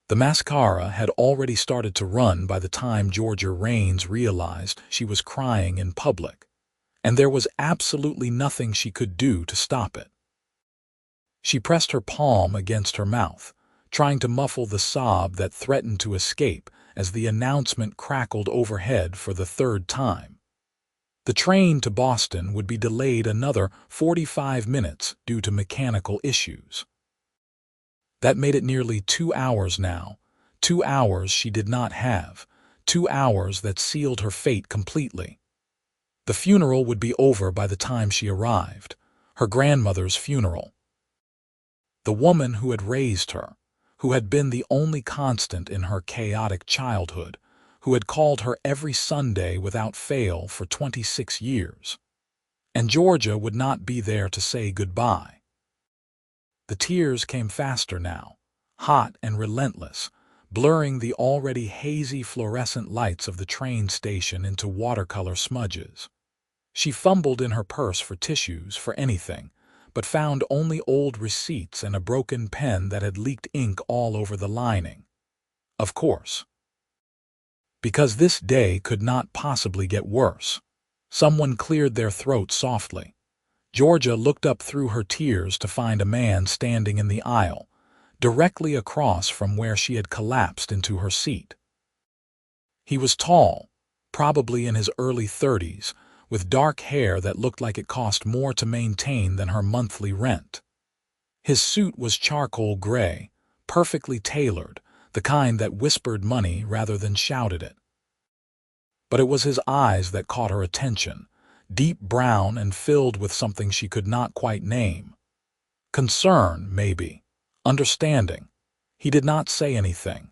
The mascara had already started to run by the time Georgia Raines realized she was crying in public, and there was absolutely nothing she could do to stop it. She pressed her palm against her mouth, trying to muffle the sob that threatened to escape as the announcement crackled overhead for the third time. The train to Boston would be delayed another 45 minutes due to mechanical issues. That made it nearly 2 hours now, 2 hours she did not have, 2 hours that sealed her fate completely. The funeral would be over by the time she arrived, her grandmother's funeral. The woman who had raised her, who had been the only constant in her chaotic childhood, who had called her every Sunday without fail for 26 years. And Georgia would not be there to say goodbye. The tears came faster now, hot and relentless, blurring the already hazy fluorescent lights of the train station into watercolor smudges. She fumbled in her purse for tissues, for anything, but found only old receipts and a broken pen that had leaked ink all over the lining. Of course. Because this day could not possibly get worse. Someone cleared their throat softly. Georgia looked up through her tears to find a man standing in the aisle, directly across from where she had collapsed into her seat. He was tall, probably in his early 30s, with dark hair that looked like it cost more to maintain than her monthly rent. His suit was charcoal gray, perfectly tailored, the kind that whispered money rather than shouted it. But it was his eyes that caught her attention, deep brown and filled with something she could not quite name. Concern, maybe. Understanding. He did not say anything.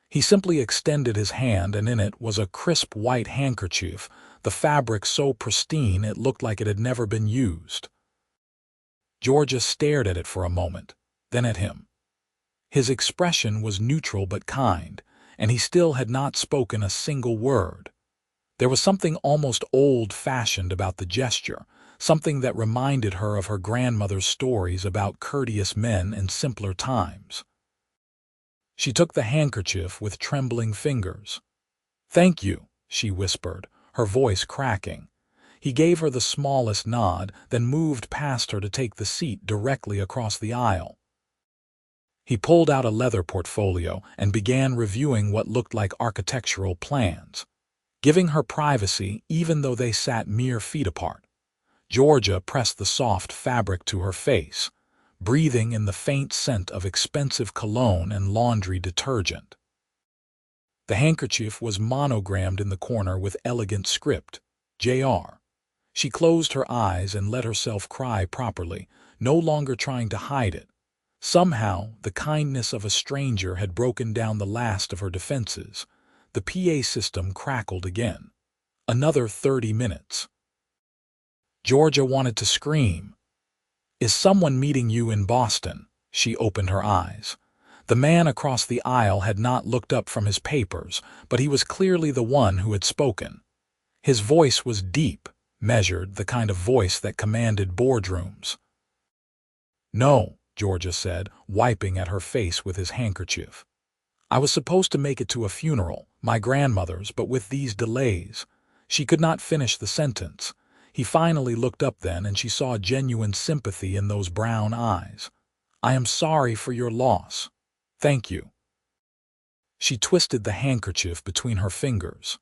He simply extended his hand, and in it was a crisp white handkerchief, the fabric so pristine it looked like it had never been used. Georgia stared at it for a moment, then at him. His expression was neutral but kind, and he still had not spoken a single word. There was something almost old-fashioned about the gesture, something that reminded her of her grandmother's stories about courteous men in simpler times. She took the handkerchief with trembling fingers. "Thank you," she whispered, her voice cracking. He gave her the smallest nod, then moved past her to take the seat directly across the aisle. He pulled out a leather portfolio and began reviewing what looked like architectural plans, giving her privacy even though they sat mere feet apart. Georgia pressed the soft fabric to her face, breathing in the faint scent of expensive cologne and laundry detergent. The handkerchief was monogrammed in the corner with elegant script, Jr. She closed her eyes and let herself cry properly, no longer trying to hide it. Somehow, the kindness of a stranger had broken down the last of her defenses. The PA system crackled again. Another 30 minutes. Georgia wanted to scream. "Is someone meeting you in Boston?" She opened her eyes. The man across the aisle had not looked up from his papers, but he was clearly the one who had spoken. His voice was deep, measured, the kind of voice that commanded boardrooms. "No," Georgia said, wiping at her face with his handkerchief. "I was supposed to make it to a funeral, my grandmother's, but with these delays." She could not finish the sentence. He finally looked up then, and she saw genuine sympathy in those brown eyes. "I am sorry for your loss. Thank you." She twisted the handkerchief between her fingers.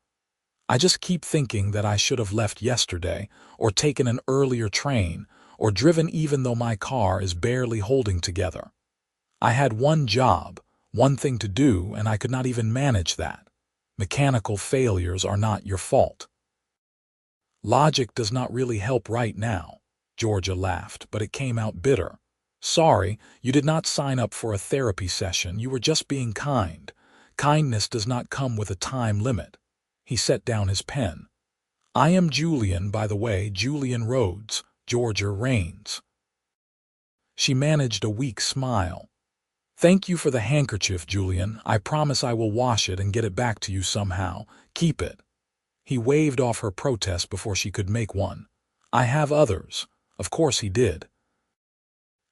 "I just keep thinking that I should have left yesterday, or taken an earlier train, or driven even though my car is barely holding together. I had one job, one thing to do, and I could not even manage that. Mechanical failures are not your fault." "Logic does not really help right now," Georgia laughed, but it came out bitter. "Sorry, you did not sign up for a therapy session. You were just being kind. Kindness does not come with a time limit." He set down his pen. "I am Julian, by the way, Julian Rhodes, Georgia Raines." She managed a weak smile. "Thank you for the handkerchief, Julian. I promise I will wash it and get it back to you somehow. Keep it." He waved off her protest before she could make one. "I have others." Of course he did.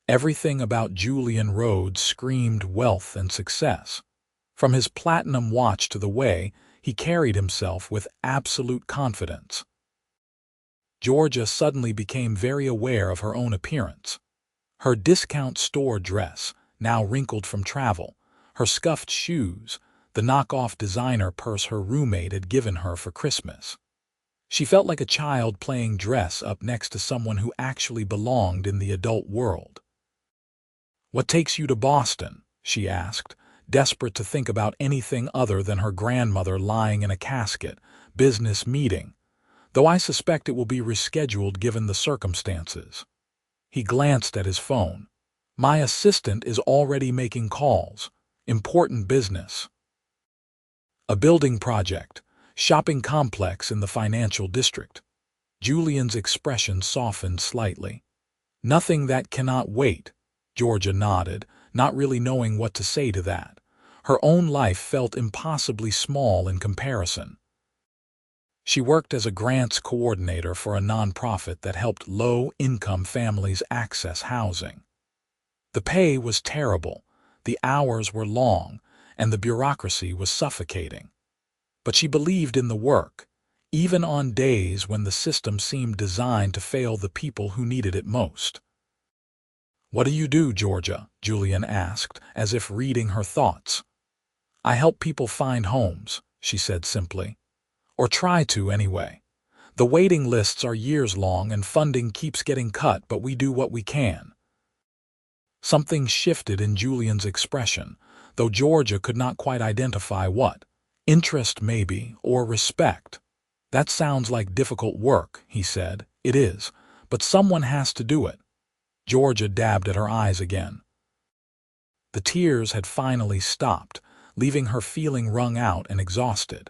Everything about Julian Rhodes screamed wealth and success. From his platinum watch to the way he carried himself with absolute confidence. Georgia suddenly became very aware of her own appearance. Her discount store dress, now wrinkled from travel, her scuffed shoes, the knockoff designer purse her roommate had given her for Christmas. She felt like a child playing dress up next to someone who actually belonged in the adult world. "What takes you to Boston?" she asked, desperate to think about anything other than her grandmother lying in a casket. "Business meeting, though I suspect it will be rescheduled given the circumstances." He glanced at his phone. "My assistant is already making calls. Important business. A building project, shopping complex in the financial district." Julian's expression softened slightly. "Nothing that cannot wait," Georgia nodded, not really knowing what to say to that. Her own life felt impossibly small in comparison. She worked as a grants coordinator for a nonprofit that helped low-income families access housing. The pay was terrible, the hours were long, and the bureaucracy was suffocating. But she believed in the work, even on days when the system seemed designed to fail the people who needed it most. "What do you do, Georgia?" Julian asked, as if reading her thoughts. "I help people find homes," she said simply. "Or try to, anyway. The waiting lists are years long and funding keeps getting cut, but we do what we can." Something shifted in Julian's expression, though Georgia could not quite identify what. Interest maybe, or respect. "That sounds like difficult work," he said. "It is, but someone has to do it." Georgia dabbed at her eyes again. The tears had finally stopped, leaving her feeling wrung out and exhausted.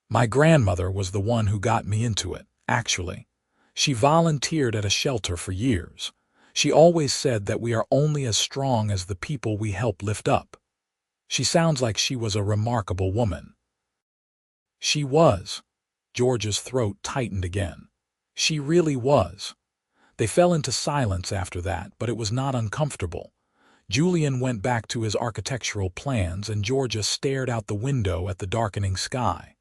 "My grandmother was the one who got me into it, actually. She volunteered at a shelter for years. She always said that we are only as strong as the people we help lift up." She sounds like she was a remarkable woman. She was. George's throat tightened again. She really was. They fell into silence after that, but it was not uncomfortable. Julian went back to his architectural plans and Georgia stared out the window at the darkening sky.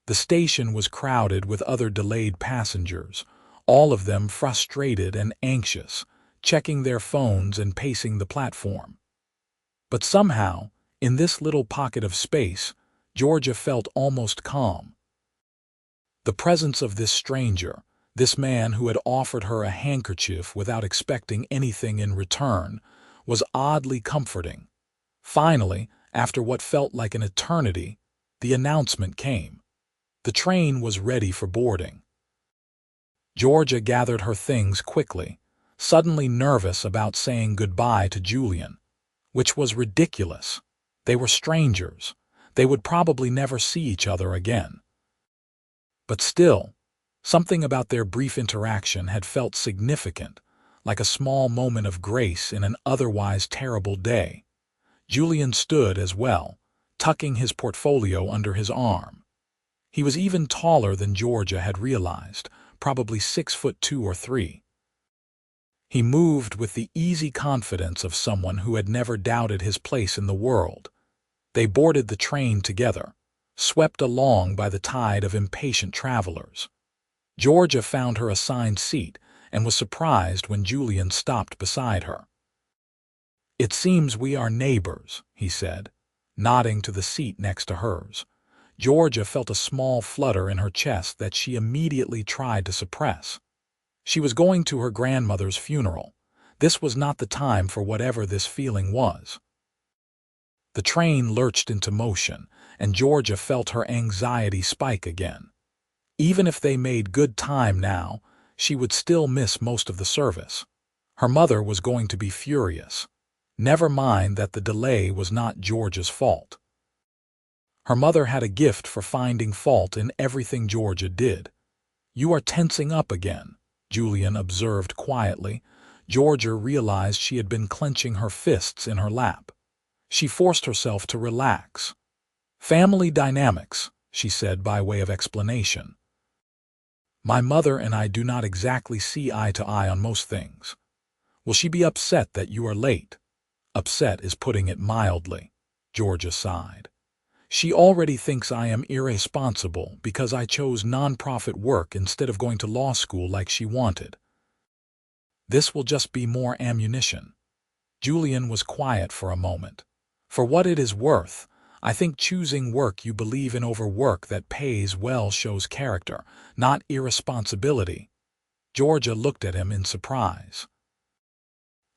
The station was crowded with other delayed passengers, all of them frustrated and anxious, checking their phones and pacing the platform. But somehow, in this little pocket of space, Georgia felt almost calm. The presence of this stranger, this man who had offered her a handkerchief without expecting anything in return, was oddly comforting. Finally, after what felt like an eternity, the announcement came. The train was ready for boarding. Georgia gathered her things quickly, suddenly nervous about saying goodbye to Julian, which was ridiculous. They were strangers. They would probably never see each other again. But still, something about their brief interaction had felt significant, like a small moment of grace in an otherwise terrible day. Julian stood as well, tucking his portfolio under his arm. He was even taller than Georgia had realized, probably 6'2" or 3. He moved with the easy confidence of someone who had never doubted his place in the world. They boarded the train together, swept along by the tide of impatient travelers. Georgia found her assigned seat and was surprised when Julian stopped beside her. "It seems we are neighbors," he said, nodding to the seat next to hers. Georgia felt a small flutter in her chest that she immediately tried to suppress. She was going to her grandmother's funeral. This was not the time for whatever this feeling was. The train lurched into motion, and Georgia felt her anxiety spike again. Even if they made good time now, she would still miss most of the service. Her mother was going to be furious. Never mind that the delay was not Georgia's fault. Her mother had a gift for finding fault in everything Georgia did. "You are tensing up again," Julian observed quietly. Georgia realized she had been clenching her fists in her lap. She forced herself to relax. "Family dynamics," she said by way of explanation. "My mother and I do not exactly see eye to eye on most things. Will she be upset that you are late?" "Upset is putting it mildly," Georgia sighed. She already thinks I am irresponsible because I chose nonprofit work instead of going to law school like she wanted. This will just be more ammunition. Julian was quiet for a moment. For what it is worth, I think choosing work you believe in over work that pays well shows character, not irresponsibility. Georgia looked at him in surprise.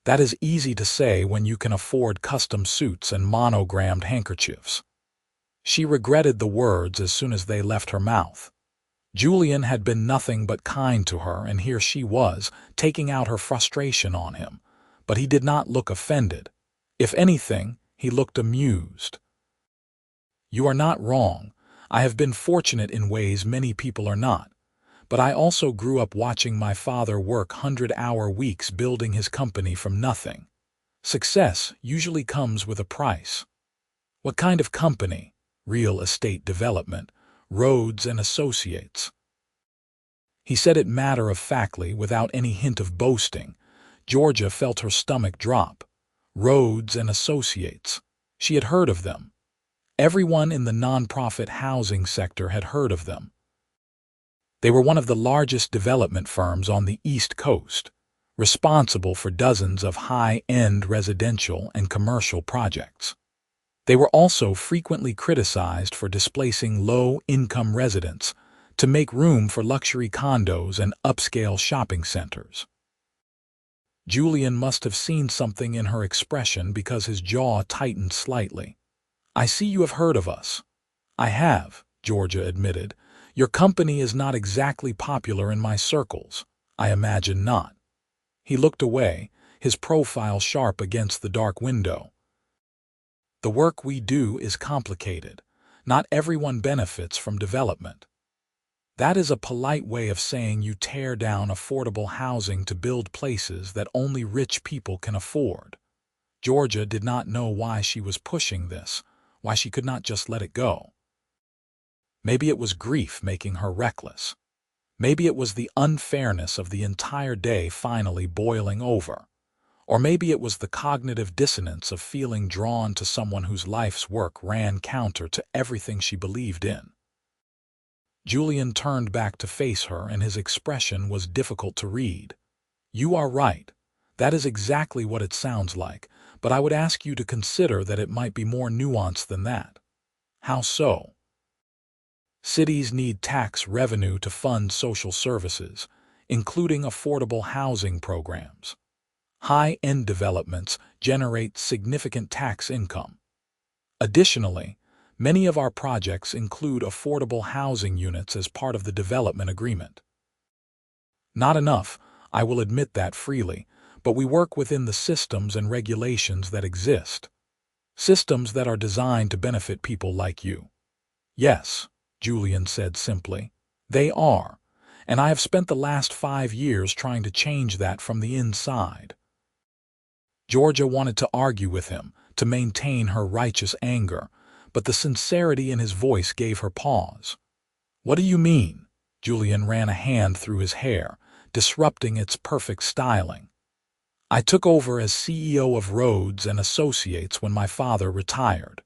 That is easy to say when you can afford custom suits and monogrammed handkerchiefs. She regretted the words as soon as they left her mouth. Julian had been nothing but kind to her, and here she was, taking out her frustration on him. But he did not look offended. If anything, he looked amused. You are not wrong. I have been fortunate in ways many people are not. But I also grew up watching my father work 100-hour weeks building his company from nothing. Success usually comes with a price. What kind of company? Real estate development. Rhodes and Associates. He said it matter-of-factly, without any hint of boasting. Georgia felt her stomach drop. Rhodes and Associates. She had heard of them. Everyone in the nonprofit housing sector had heard of them. They were one of the largest development firms on the East Coast, responsible for dozens of high-end residential and commercial projects. They were also frequently criticized for displacing low-income residents to make room for luxury condos and upscale shopping centers. Julian must have seen something in her expression because his jaw tightened slightly. I see you have heard of us. I have, Georgia admitted. Your company is not exactly popular in my circles. I imagine not. He looked away, his profile sharp against the dark window. The work we do is complicated. Not everyone benefits from development. That is a polite way of saying you tear down affordable housing to build places that only rich people can afford. Georgia did not know why she was pushing this, why she could not just let it go. Maybe it was grief making her reckless. Maybe it was the unfairness of the entire day finally boiling over. Or maybe it was the cognitive dissonance of feeling drawn to someone whose life's work ran counter to everything she believed in. Julian turned back to face her, and his expression was difficult to read. You are right. That is exactly what it sounds like, but I would ask you to consider that it might be more nuanced than that. How so? Cities need tax revenue to fund social services, including affordable housing programs. High-end developments generate significant tax income. Additionally, many of our projects include affordable housing units as part of the development agreement. Not enough, I will admit that freely, but we work within the systems and regulations that exist. Systems that are designed to benefit people like you. Yes, Julian said simply. They are, and I have spent the last 5 years trying to change that from the inside. Georgia wanted to argue with him, to maintain her righteous anger, but the sincerity in his voice gave her pause. What do you mean? Julian ran a hand through his hair, disrupting its perfect styling. I took over as CEO of Rhodes and Associates when my father retired.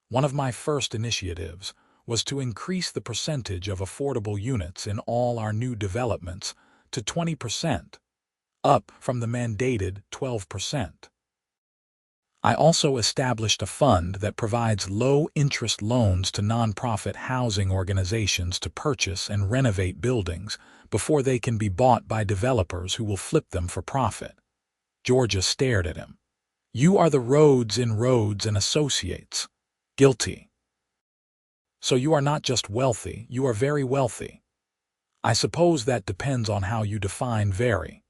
One of my first initiatives was to increase the percentage of affordable units in all our new developments to 20%, up from the mandated 12%. I also established a fund that provides low-interest loans to nonprofit housing organizations to purchase and renovate buildings before they can be bought by developers who will flip them for profit. Georgia stared at him. You are the Rhodes in Rhodes and Associates. Guilty. So you are not just wealthy, you are very wealthy. I suppose that depends on how you define very.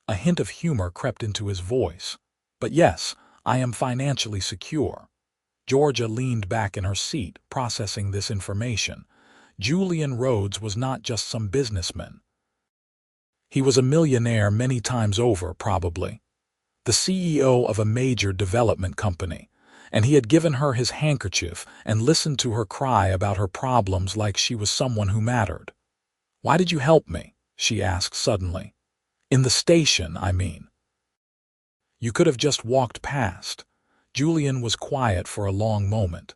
A hint of humor crept into his voice. But yes, I am financially secure. Georgia leaned back in her seat, processing this information. Julian Rhodes was not just some businessman. He was a millionaire many times over, probably. The CEO of a major development company. And he had given her his handkerchief and listened to her cry about her problems like she was someone who mattered. Why did you help me? She asked suddenly. In the station, I mean. You could have just walked past. Julian was quiet for a long moment.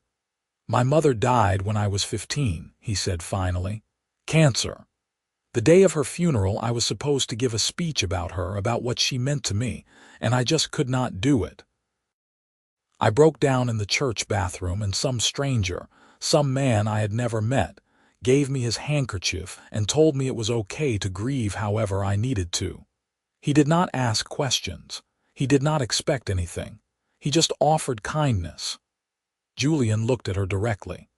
"My mother died when I was 15, he said finally. "Cancer. The day of her funeral I was supposed to give a speech about her, about what she meant to me, and I just could not do it. I broke down in the church bathroom and some stranger, some man I had never met, gave me his handkerchief and told me it was okay to grieve however I needed to. He did not ask questions. He did not expect anything. He just offered kindness." Julian looked at her directly.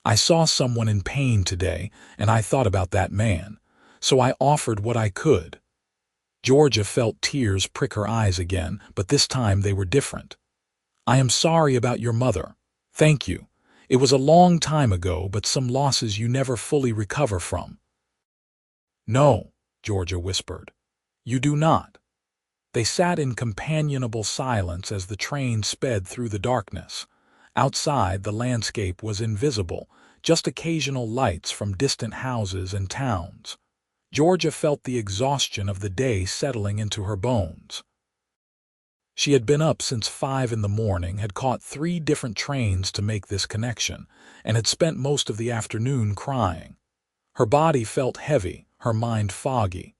"I saw someone in pain today, and I thought about that man, so I offered what I could." Georgia felt tears prick her eyes again, but this time they were different. "I am sorry about your mother. Thank you. It was a long time ago, but some losses you never fully recover from." "No," Georgia whispered. "You do not." They sat in companionable silence as the train sped through the darkness. Outside, the landscape was invisible, just occasional lights from distant houses and towns. Georgia felt the exhaustion of the day settling into her bones. She had been up since 5 in the morning, had caught 3 different trains to make this connection, and had spent most of the afternoon crying. Her body felt heavy, her mind foggy.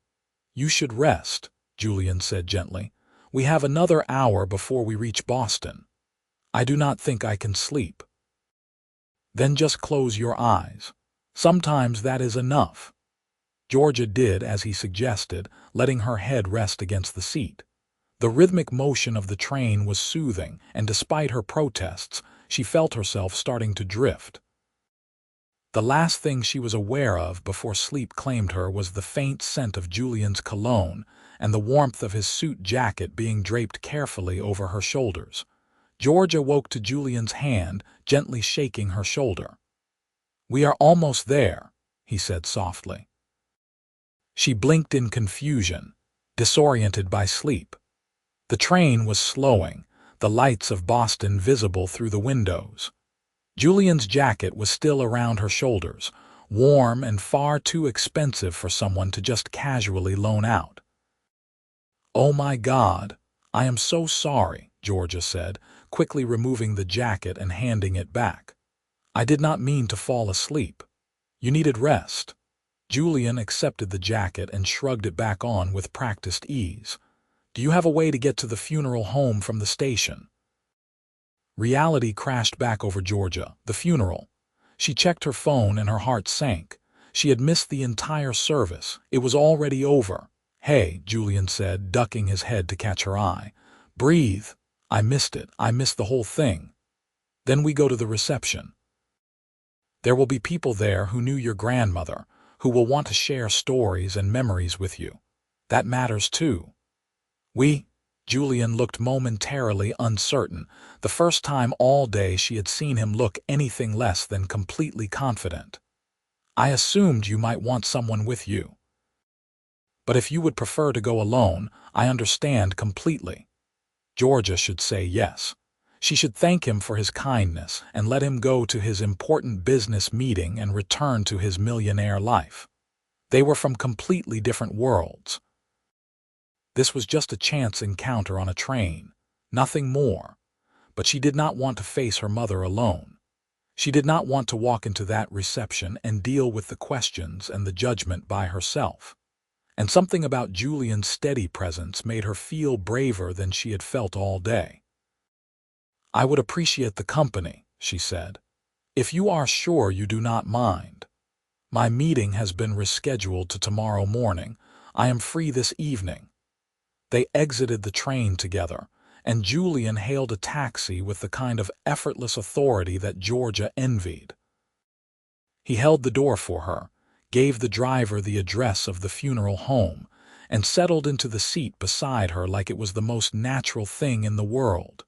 "You should rest," Julian said gently. "We have another hour before we reach Boston." "I do not think I can sleep." "Then just close your eyes. Sometimes that is enough." Georgia did as he suggested, letting her head rest against the seat. The rhythmic motion of the train was soothing, and despite her protests, she felt herself starting to drift. The last thing she was aware of before sleep claimed her was the faint scent of Julian's cologne and the warmth of his suit jacket being draped carefully over her shoulders. Georgia woke to Julian's hand, gently shaking her shoulder. "We are almost there," he said softly. She blinked in confusion, disoriented by sleep. The train was slowing, the lights of Boston visible through the windows. Julian's jacket was still around her shoulders, warm and far too expensive for someone to just casually loan out. "Oh my God, I am so sorry," Georgia said, quickly removing the jacket and handing it back. "I did not mean to fall asleep. You needed rest." Julian accepted the jacket and shrugged it back on with practiced ease. "Do you have a way to get to the funeral home from the station?" Reality crashed back over Georgia. The funeral. She checked her phone and her heart sank. She had missed the entire service. It was already over. "Hey," Julian said, ducking his head to catch her eye. "Breathe. I missed it. I missed the whole thing." "Then we go to the reception. There will be people there who knew your grandmother, who will want to share stories and memories with you. That matters too." Julian looked momentarily uncertain, the first time all day she had seen him look anything less than completely confident. "I assumed you might want someone with you. But if you would prefer to go alone, I understand completely." Georgia should say yes. She should thank him for his kindness and let him go to his important business meeting and return to his millionaire life. They were from completely different worlds. This was just a chance encounter on a train, nothing more. But she did not want to face her mother alone. She did not want to walk into that reception and deal with the questions and the judgment by herself. And something about Julian's steady presence made her feel braver than she had felt all day. "I would appreciate the company," she said. "If you are sure you do not mind. My meeting has been rescheduled to tomorrow morning. I am free this evening." They exited the train together, and Julian hailed a taxi with the kind of effortless authority that Georgia envied. He held the door for her, gave the driver the address of the funeral home, and settled into the seat beside her like it was the most natural thing in the world.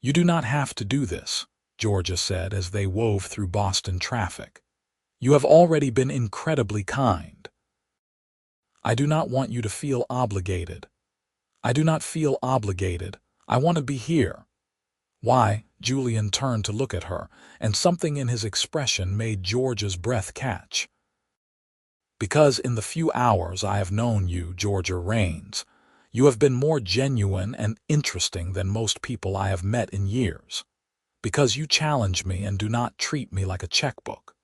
"You do not have to do this," Georgia said as they wove through Boston traffic. "You have already been incredibly kind. I do not want you to feel obligated." "I do not feel obligated. I want to be here." "Why?" Julian turned to look at her, and something in his expression made Georgia's breath catch. "Because in the few hours I have known you, Georgia Rains, You have been more genuine and interesting than most people I have met in years, because you challenge me and do not treat me like a checkbook,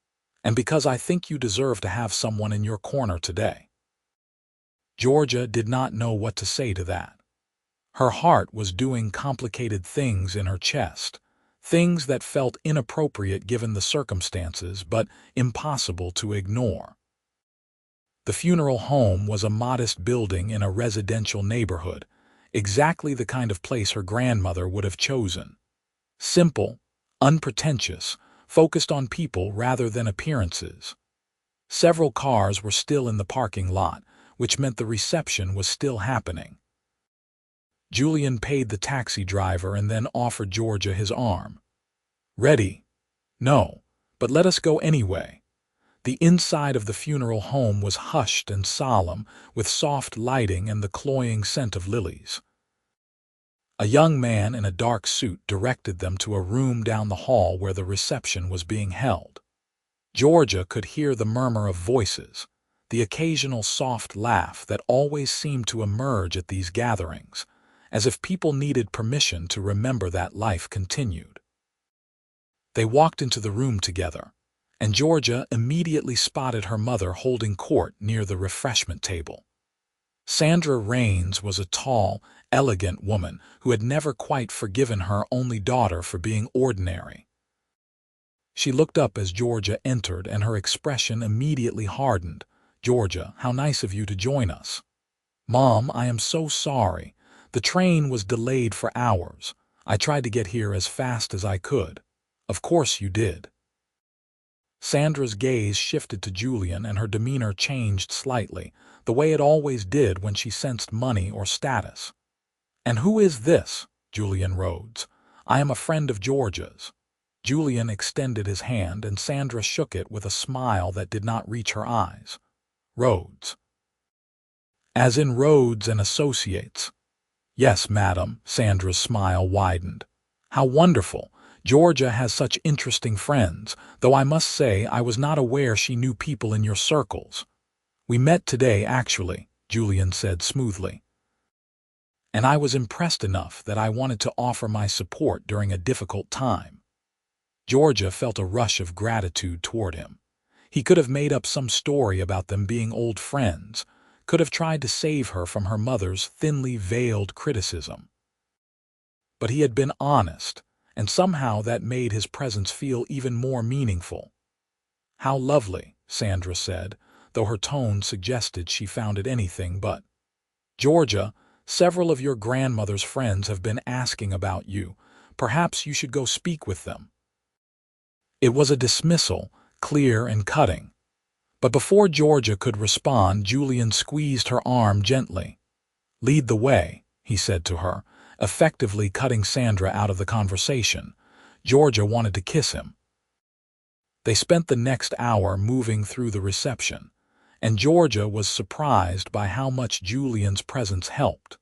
and because I think you deserve to have someone in your corner today." Georgia did not know what to say to that. Her heart was doing complicated things in her chest, things that felt inappropriate given the circumstances, but impossible to ignore. The funeral home was a modest building in a residential neighborhood, exactly the kind of place her grandmother would have chosen. Simple, unpretentious, focused on people rather than appearances. Several cars were still in the parking lot, which meant the reception was still happening. Julian paid the taxi driver and then offered Georgia his arm. "Ready?" "No, but let us go anyway." The inside of the funeral home was hushed and solemn, with soft lighting and the cloying scent of lilies. A young man in a dark suit directed them to a room down the hall where the reception was being held. Georgia could hear the murmur of voices, the occasional soft laugh that always seemed to emerge at these gatherings, as if people needed permission to remember that life continued. They walked into the room together, and Georgia immediately spotted her mother holding court near the refreshment table. Sandra Raines was a tall, elegant woman who had never quite forgiven her only daughter for being ordinary. She looked up as Georgia entered, and her expression immediately hardened. "Georgia, how nice of you to join us." "Mom, I am so sorry. The train was delayed for hours. I tried to get here as fast as I could." "Of course you did." Sandra's gaze shifted to Julian, and her demeanor changed slightly, the way it always did when she sensed money or status. "And who is this?" "Julian Rhodes. I am a friend of Georgia's." Julian extended his hand, and Sandra shook it with a smile that did not reach her eyes. "Rhodes." "As in Rhodes and Associates?" "Yes, madam." Sandra's smile widened. "How wonderful. Georgia has such interesting friends, though I must say I was not aware she knew people in your circles." "We met today, actually," Julian said smoothly. "And I was impressed enough that I wanted to offer my support during a difficult time." Georgia felt a rush of gratitude toward him. He could have made up some story about them being old friends, could have tried to save her from her mother's thinly veiled criticism. But he had been honest, and somehow that made his presence feel even more meaningful. "How lovely," Sandra said, though her tone suggested she found it anything but. "Georgia, several of your grandmother's friends have been asking about you. Perhaps you should go speak with them." It was a dismissal, clear and cutting. But before Georgia could respond, Julian squeezed her arm gently. "Lead the way," he said to her, effectively cutting Sandra out of the conversation. Georgia wanted to kiss him. They spent the next hour moving through the reception, and Georgia was surprised by how much Julian's presence helped.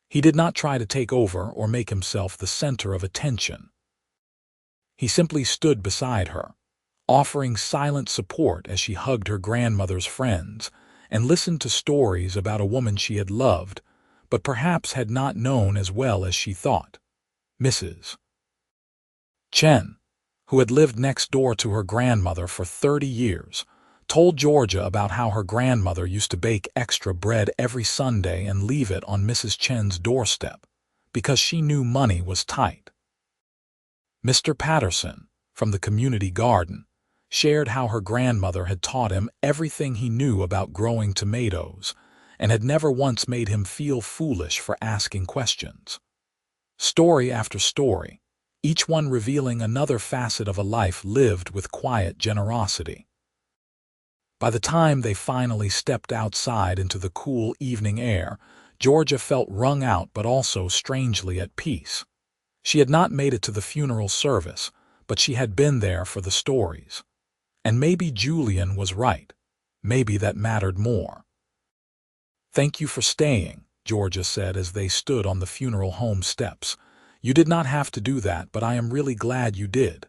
He did not try to take over or make himself the center of attention. He simply stood beside her, offering silent support as she hugged her grandmother's friends and listened to stories about a woman she had loved, but perhaps had not known as well as she thought. Mrs. Chen, who had lived next door to her grandmother for 30 years, told Georgia about how her grandmother used to bake extra bread every Sunday and leave it on Mrs. Chen's doorstep, because she knew money was tight. Mr. Patterson, from the community garden, shared how her grandmother had taught him everything he knew about growing tomatoes and had never once made him feel foolish for asking questions. Story after story, each one revealing another facet of a life lived with quiet generosity. By the time they finally stepped outside into the cool evening air, Georgia felt wrung out but also strangely at peace. She had not made it to the funeral service, but she had been there for the stories. And maybe Julian was right. Maybe that mattered more. "Thank you for staying," Georgia said as they stood on the funeral home steps. "You did not have to do that, but I am really glad you did."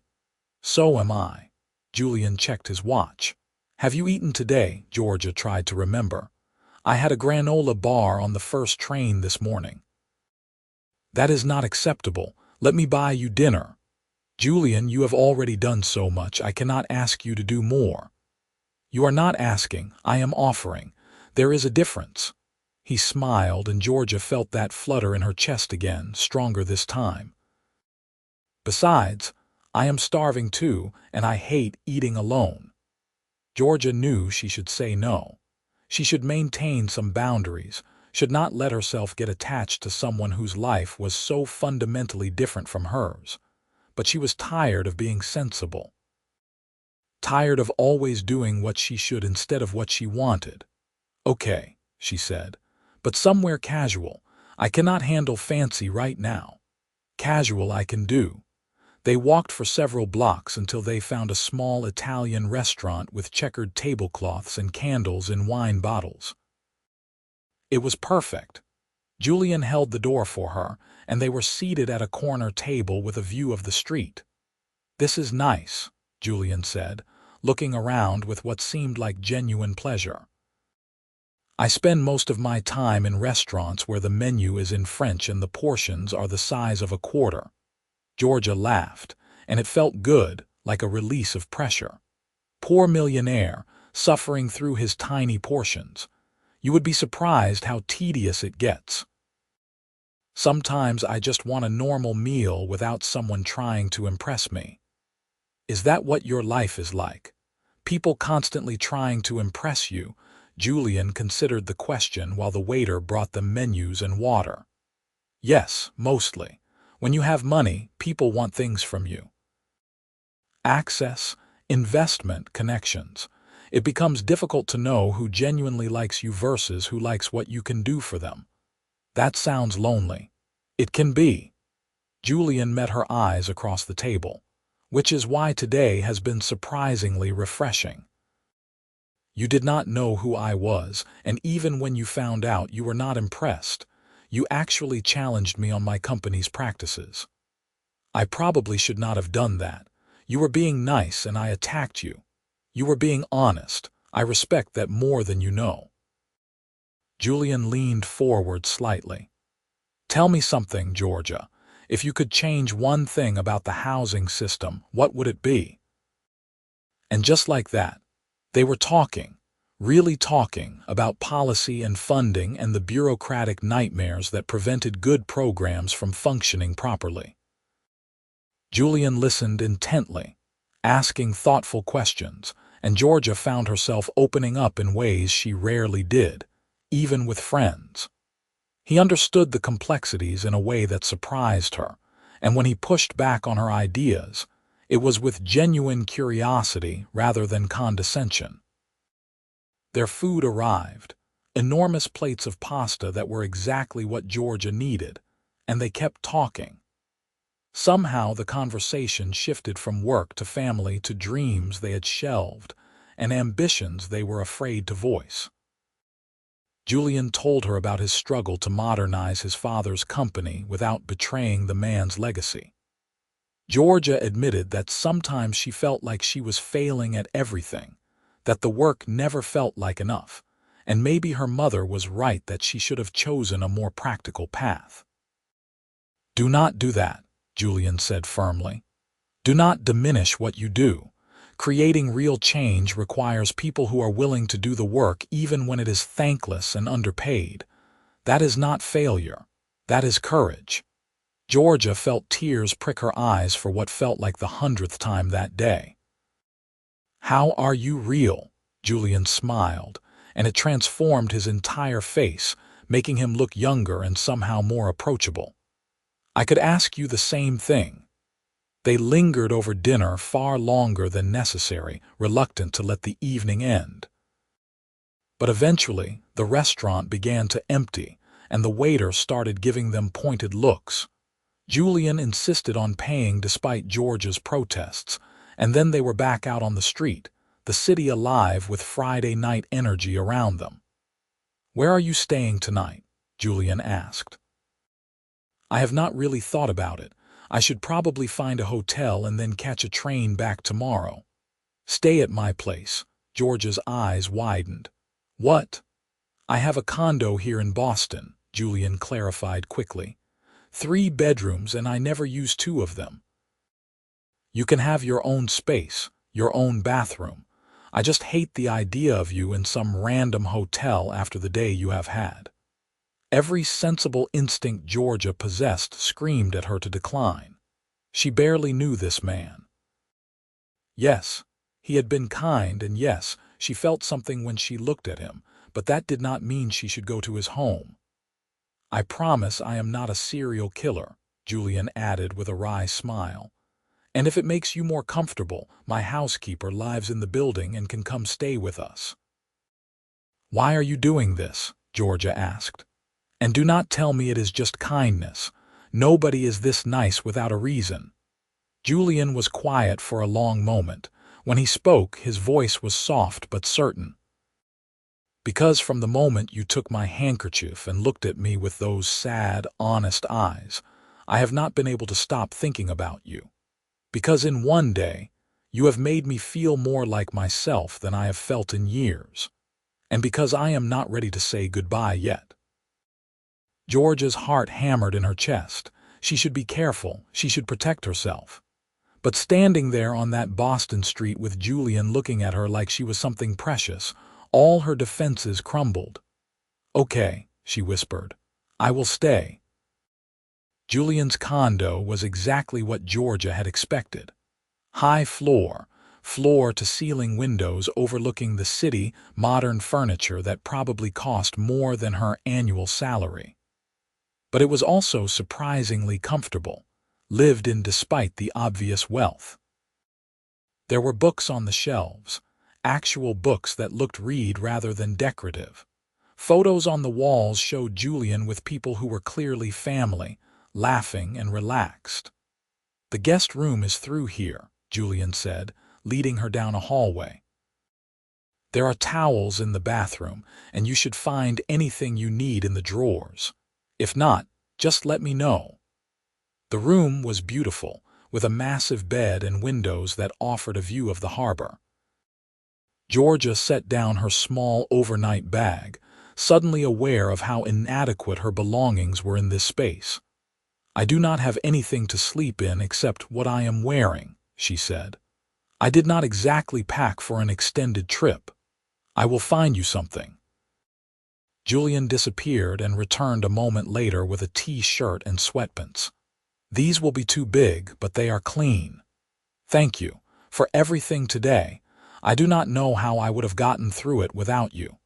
"So am I." Julian checked his watch. "Have you eaten today?" Georgia tried to remember. I had a granola bar on the first train this morning. That is not acceptable. Let me buy you dinner. Julian, you have already done so much. I cannot ask you to do more. You are not asking. I am offering. There is a difference. He smiled, and Georgia felt that flutter in her chest again, stronger this time. Besides, I am starving too, and I hate eating alone. Georgia knew she should say no. She should maintain some boundaries, should not let herself get attached to someone whose life was so fundamentally different from hers. But she was tired of being sensible. Tired of always doing what she should instead of what she wanted. Okay, she said, but somewhere casual. I cannot handle fancy right now. Casual I can do. They walked for several blocks until they found a small Italian restaurant with checkered tablecloths and candles in wine bottles. It was perfect. Julian held the door for her, and they were seated at a corner table with a view of the street. "This is nice," Julian said, looking around with what seemed like genuine pleasure. "I spend most of my time in restaurants where the menu is in French and the portions are the size of a quarter." Georgia laughed, and it felt good, like a release of pressure. Poor Millionaire, suffering through his tiny portions. You would be surprised how tedious it gets. Sometimes I just want a normal meal without someone trying to impress me. Is that what your life is like? People constantly trying to impress you? Julian considered the question while the waiter brought them menus and water. Yes, mostly. When you have money, people want things from you. Access, investment, connections. It becomes difficult to know who genuinely likes you versus who likes what you can do for them. That sounds lonely. It can be. Julian met her eyes across the table, which is why today has been surprisingly refreshing. You did not know who I was, and even when you found out, you were not impressed. You actually challenged me on my company's practices. I probably should not have done that. You were being nice and I attacked you. You were being honest. I respect that more than you know. Julian leaned forward slightly. Tell me something, Georgia. If you could change one thing about the housing system, what would it be? And just like that, they were talking. Really talking about policy and funding and the bureaucratic nightmares that prevented good programs from functioning properly. Julian listened intently, asking thoughtful questions, and Georgia found herself opening up in ways she rarely did, even with friends. He understood the complexities in a way that surprised her, and when he pushed back on her ideas, it was with genuine curiosity rather than condescension. Their food arrived, enormous plates of pasta that were exactly what Georgia needed, and they kept talking. Somehow the conversation shifted from work to family to dreams they had shelved and ambitions they were afraid to voice. Julian told her about his struggle to modernize his father's company without betraying the man's legacy. Georgia admitted that sometimes she felt like she was failing at everything, that the work never felt like enough, and maybe her mother was right that she should have chosen a more practical path. "Do not do that," Julian said firmly. "Do not diminish what you do. Creating real change requires people who are willing to do the work even when it is thankless and underpaid. That is not failure. That is courage." Georgia felt tears prick her eyes for what felt like the 100th time that day. "How are you real?" Julian smiled, and it transformed his entire face, making him look younger and somehow more approachable. "I could ask you the same thing." They lingered over dinner far longer than necessary, reluctant to let the evening end. But eventually, the restaurant began to empty, and the waiter started giving them pointed looks. Julian insisted on paying despite Georgia's protests, and then they were back out on the street, the city alive with Friday night energy around them. "Where are you staying tonight?" Julian asked. "I have not really thought about it. I should probably find a hotel and then catch a train back tomorrow." "Stay at my place." Georgia's eyes widened. "What?" I have a condo here in Boston, Julian clarified quickly. 3 bedrooms, and I never use 2 of them. You can have your own space, your own bathroom. I just hate the idea of you in some random hotel after the day you have had. Every sensible instinct Georgia possessed screamed at her to decline. She barely knew this man. Yes, he had been kind, and yes, she felt something when she looked at him, but that did not mean she should go to his home. I promise I am not a serial killer, Julian added with a wry smile. And if it makes you more comfortable, my housekeeper lives in the building and can come stay with us. Why are you doing this? Georgia asked. And do not tell me it is just kindness. Nobody is this nice without a reason. Julian was quiet for a long moment. When he spoke, his voice was soft but certain. Because from the moment you took my handkerchief and looked at me with those sad, honest eyes, I have not been able to stop thinking about you. Because in one day, you have made me feel more like myself than I have felt in years. And because I am not ready to say goodbye yet. Georgia's heart hammered in her chest. She should be careful. She should protect herself. But standing there on that Boston street with Julian looking at her like she was something precious, all her defenses crumbled. Okay, she whispered. I will stay. Julian's condo was exactly what Georgia had expected. High floor-to-ceiling windows overlooking the city, modern furniture that probably cost more than her annual salary. But it was also surprisingly comfortable, lived in despite the obvious wealth. There were books on the shelves, actual books that looked read rather than decorative. Photos on the walls showed Julian with people who were clearly family, laughing and relaxed. The guest room is through here, Julian said, leading her down a hallway. There are towels in the bathroom, and you should find anything you need in the drawers. If not, just let me know. The room was beautiful, with a massive bed and windows that offered a view of the harbor. Georgia set down her small overnight bag, suddenly aware of how inadequate her belongings were in this space. I do not have anything to sleep in except what I am wearing, she said. I did not exactly pack for an extended trip. I will find you something. Julian disappeared and returned a moment later with a t-shirt and sweatpants. These will be too big, but they are clean. Thank you for everything today. I do not know how I would have gotten through it without you.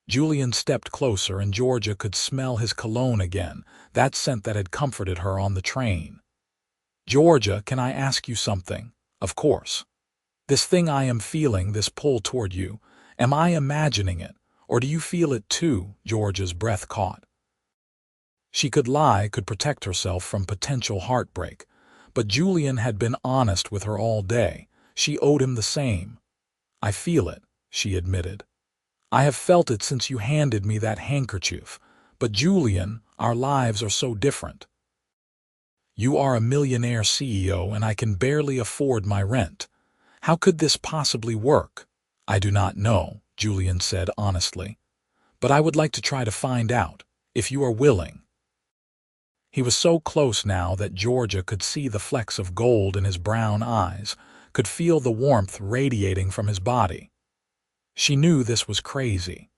Julian stepped closer and Georgia could smell his cologne again, that scent that had comforted her on the train. Georgia, can I ask you something? Of course. This thing I am feeling, this pull toward you, am I imagining it, or do you feel it too? Georgia's breath caught. She could lie, could protect herself from potential heartbreak, but Julian had been honest with her all day. She owed him the same. I feel it, she admitted. I have felt it since you handed me that handkerchief, but Julian, our lives are so different. You are a millionaire CEO and I can barely afford my rent. How could this possibly work? I do not know, Julian said honestly. But I would like to try to find out, if you are willing. He was so close now that Georgia could see the flecks of gold in his brown eyes, could feel the warmth radiating from his body. She knew this was crazy.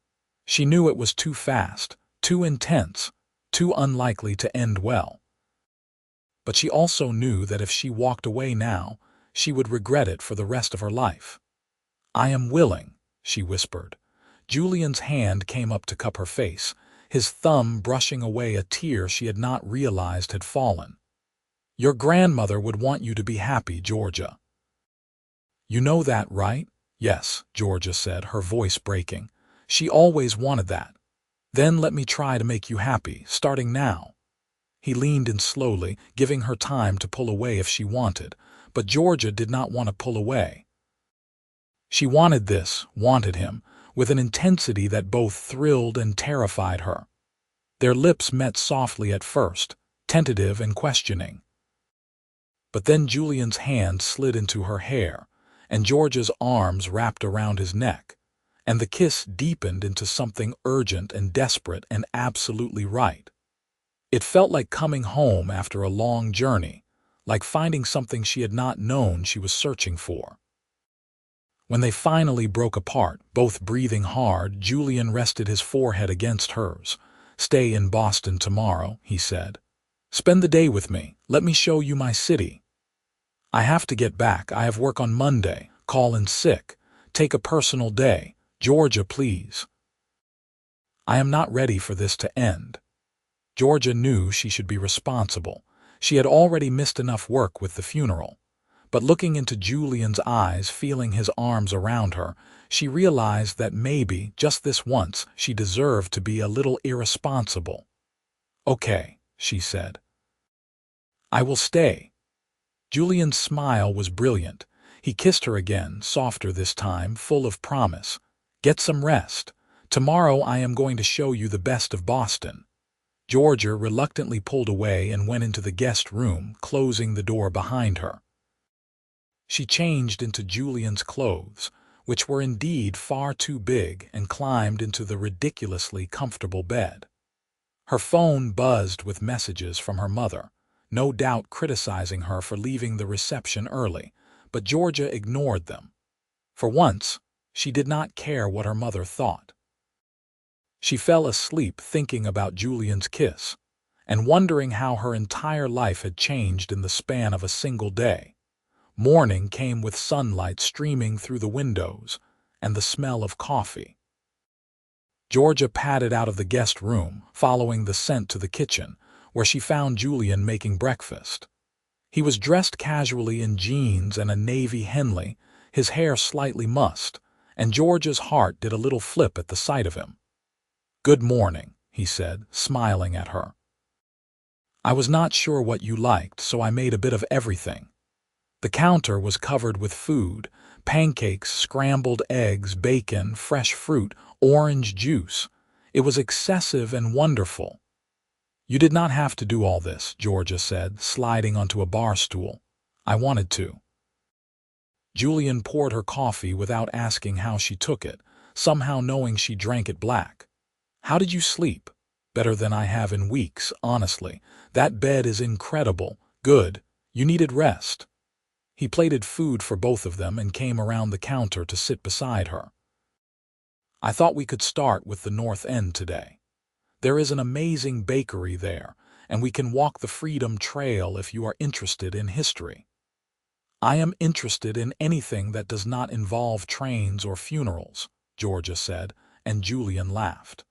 She knew it was too fast, too intense, too unlikely to end well. But she also knew that if she walked away now, she would regret it for the rest of her life. I am willing, she whispered. Julian's hand came up to cup her face, his thumb brushing away a tear she had not realized had fallen. Your grandmother would want you to be happy, Georgia. You know that, right? Yes, Georgia said, her voice breaking. She always wanted that. Then let me try to make you happy, starting now. He leaned in slowly, giving her time to pull away if she wanted, but Georgia did not want to pull away. She wanted this, wanted him, with an intensity that both thrilled and terrified her. Their lips met softly at first, tentative and questioning. But then Julian's hand slid into her hair, and Georgia's arms wrapped around his neck, and the kiss deepened into something urgent and desperate and absolutely right. It felt like coming home after a long journey, like finding something she had not known she was searching for. When they finally broke apart, both breathing hard, Julian rested his forehead against hers. "Stay in Boston tomorrow," he said. "Spend the day with me. Let me show you my city." "I have to get back. I have work on Monday. Call in sick. Take a personal day. Georgia, please." "I am not ready for this to end." Georgia knew she should be responsible. She had already missed enough work with the funeral. But looking into Julian's eyes, feeling his arms around her, she realized that maybe, just this once, she deserved to be a little irresponsible. "Okay," she said. "I will stay." Julian's smile was brilliant. He kissed her again, softer this time, full of promise. "Get some rest. Tomorrow I am going to show you the best of Boston." Georgia reluctantly pulled away and went into the guest room, closing the door behind her. She changed into Julian's clothes, which were indeed far too big, and climbed into the ridiculously comfortable bed. Her phone buzzed with messages from her mother, no doubt criticizing her for leaving the reception early, but Georgia ignored them. For once, she did not care what her mother thought. She fell asleep thinking about Julian's kiss, and wondering how her entire life had changed in the span of a single day. Morning came with sunlight streaming through the windows and the smell of coffee. Georgia padded out of the guest room, following the scent to the kitchen, where she found Julian making breakfast. He was dressed casually in jeans and a navy Henley, his hair slightly mussed, and Georgia's heart did a little flip at the sight of him. "Good morning," he said, smiling at her. "I was not sure what you liked, so I made a bit of everything." The counter was covered with food: pancakes, scrambled eggs, bacon, fresh fruit, orange juice. It was excessive and wonderful. "You did not have to do all this," Georgia said, sliding onto a bar stool. "I wanted to." Julian poured her coffee without asking how she took it, somehow knowing she drank it black. "How did you sleep?" "Better than I have in weeks, honestly. That bed is incredible. Good. You needed rest." He plated food for both of them and came around the counter to sit beside her. "I thought we could start with the North End today. There is an amazing bakery there, and we can walk the Freedom Trail if you are interested in history." "I am interested in anything that does not involve trains or funerals," Georgia said, and Julian laughed.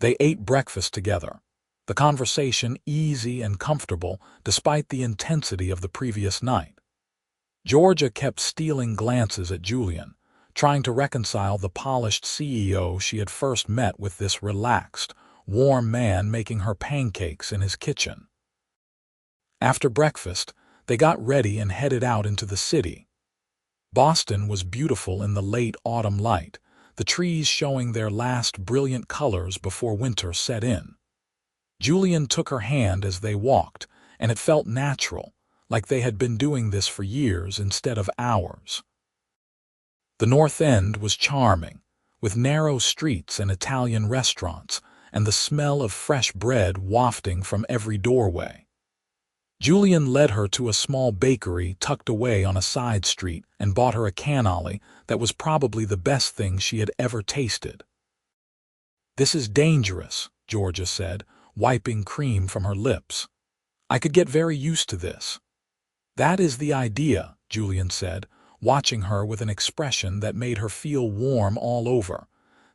They ate breakfast together, the conversation easy and comfortable despite the intensity of the previous night. Georgia kept stealing glances at Julian, trying to reconcile the polished CEO she had first met with this relaxed, warm man making her pancakes in his kitchen. After breakfast, they got ready and headed out into the city. Boston was beautiful in the late autumn light, the trees showing their last brilliant colors before winter set in. Julian took her hand as they walked, and it felt natural, like they had been doing this for years instead of hours. The North End was charming, with narrow streets and Italian restaurants, and the smell of fresh bread wafting from every doorway. Julian led her to a small bakery tucked away on a side street and bought her a cannoli that was probably the best thing she had ever tasted. "This is dangerous," Georgia said, wiping cream from her lips. "I could get very used to this." "That is the idea," Julian said, watching her with an expression that made her feel warm all over.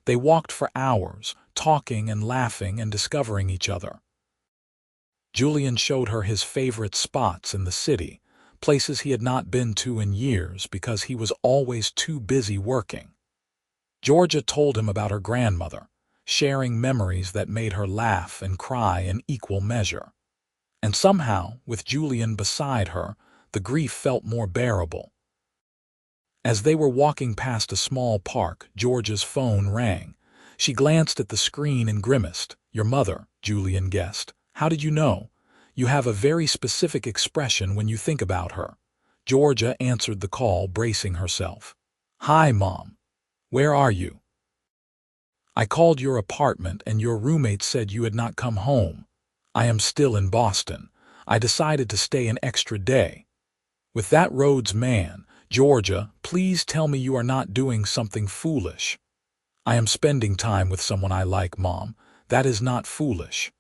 They walked for hours, talking and laughing and discovering each other. Julian showed her his favorite spots in the city, places he had not been to in years because he was always too busy working. Georgia told him about her grandmother, sharing memories that made her laugh and cry in equal measure. And somehow, with Julian beside her, the grief felt more bearable. As they were walking past a small park, Georgia's phone rang. She glanced at the screen and grimaced. "Your mother," Julian guessed. "How did you know? You have a very specific expression when you think about her." Georgia answered the call, bracing herself. "Hi, Mom. Where are you? I called your apartment and your roommate said you had not come home. I am still in Boston. I decided to stay an extra day. With that Rhodes man, Georgia, please tell me you are not doing something foolish. I am spending time with someone I like, Mom. That is not foolish.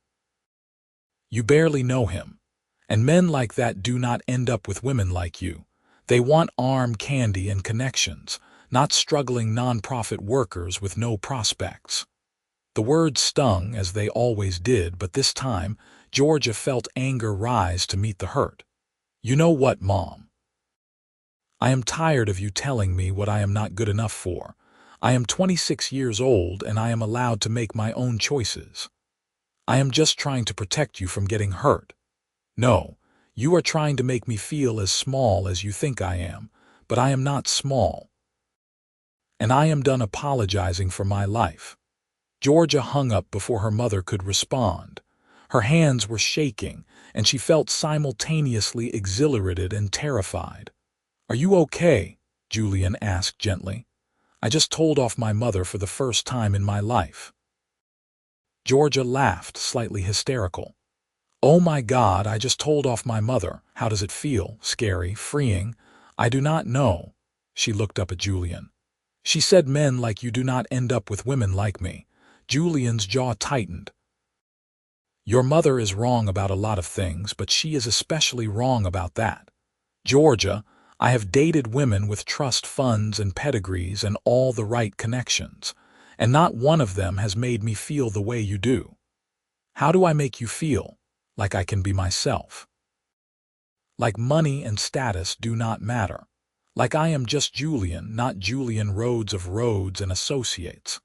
You barely know him. And men like that do not end up with women like you. They want arm candy and connections, not struggling nonprofit workers with no prospects. The words stung, as they always did, but this time, Georgia felt anger rise to meet the hurt. You know what, Mom? I am tired of you telling me what I am not good enough for. I am 26 years old and I am allowed to make my own choices. I am just trying to protect you from getting hurt. No, you are trying to make me feel as small as you think I am, but I am not small. And I am done apologizing for my life. Georgia hung up before her mother could respond. Her hands were shaking, and she felt simultaneously exhilarated and terrified. Are you okay? Julian asked gently. I just told off my mother for the first time in my life. Georgia laughed, slightly hysterical. Oh my God, I just told off my mother. How does it feel? Scary? Freeing? I do not know. She looked up at Julian. She said men like you do not end up with women like me. Julian's jaw tightened. Your mother is wrong about a lot of things, but she is especially wrong about that. Georgia, I have dated women with trust funds and pedigrees and all the right connections, and not one of them has made me feel the way you do. How do I make you feel? Like I can be myself. Like money and status do not matter. Like I am just Julian, not Julian Rhodes of Rhodes and Associates.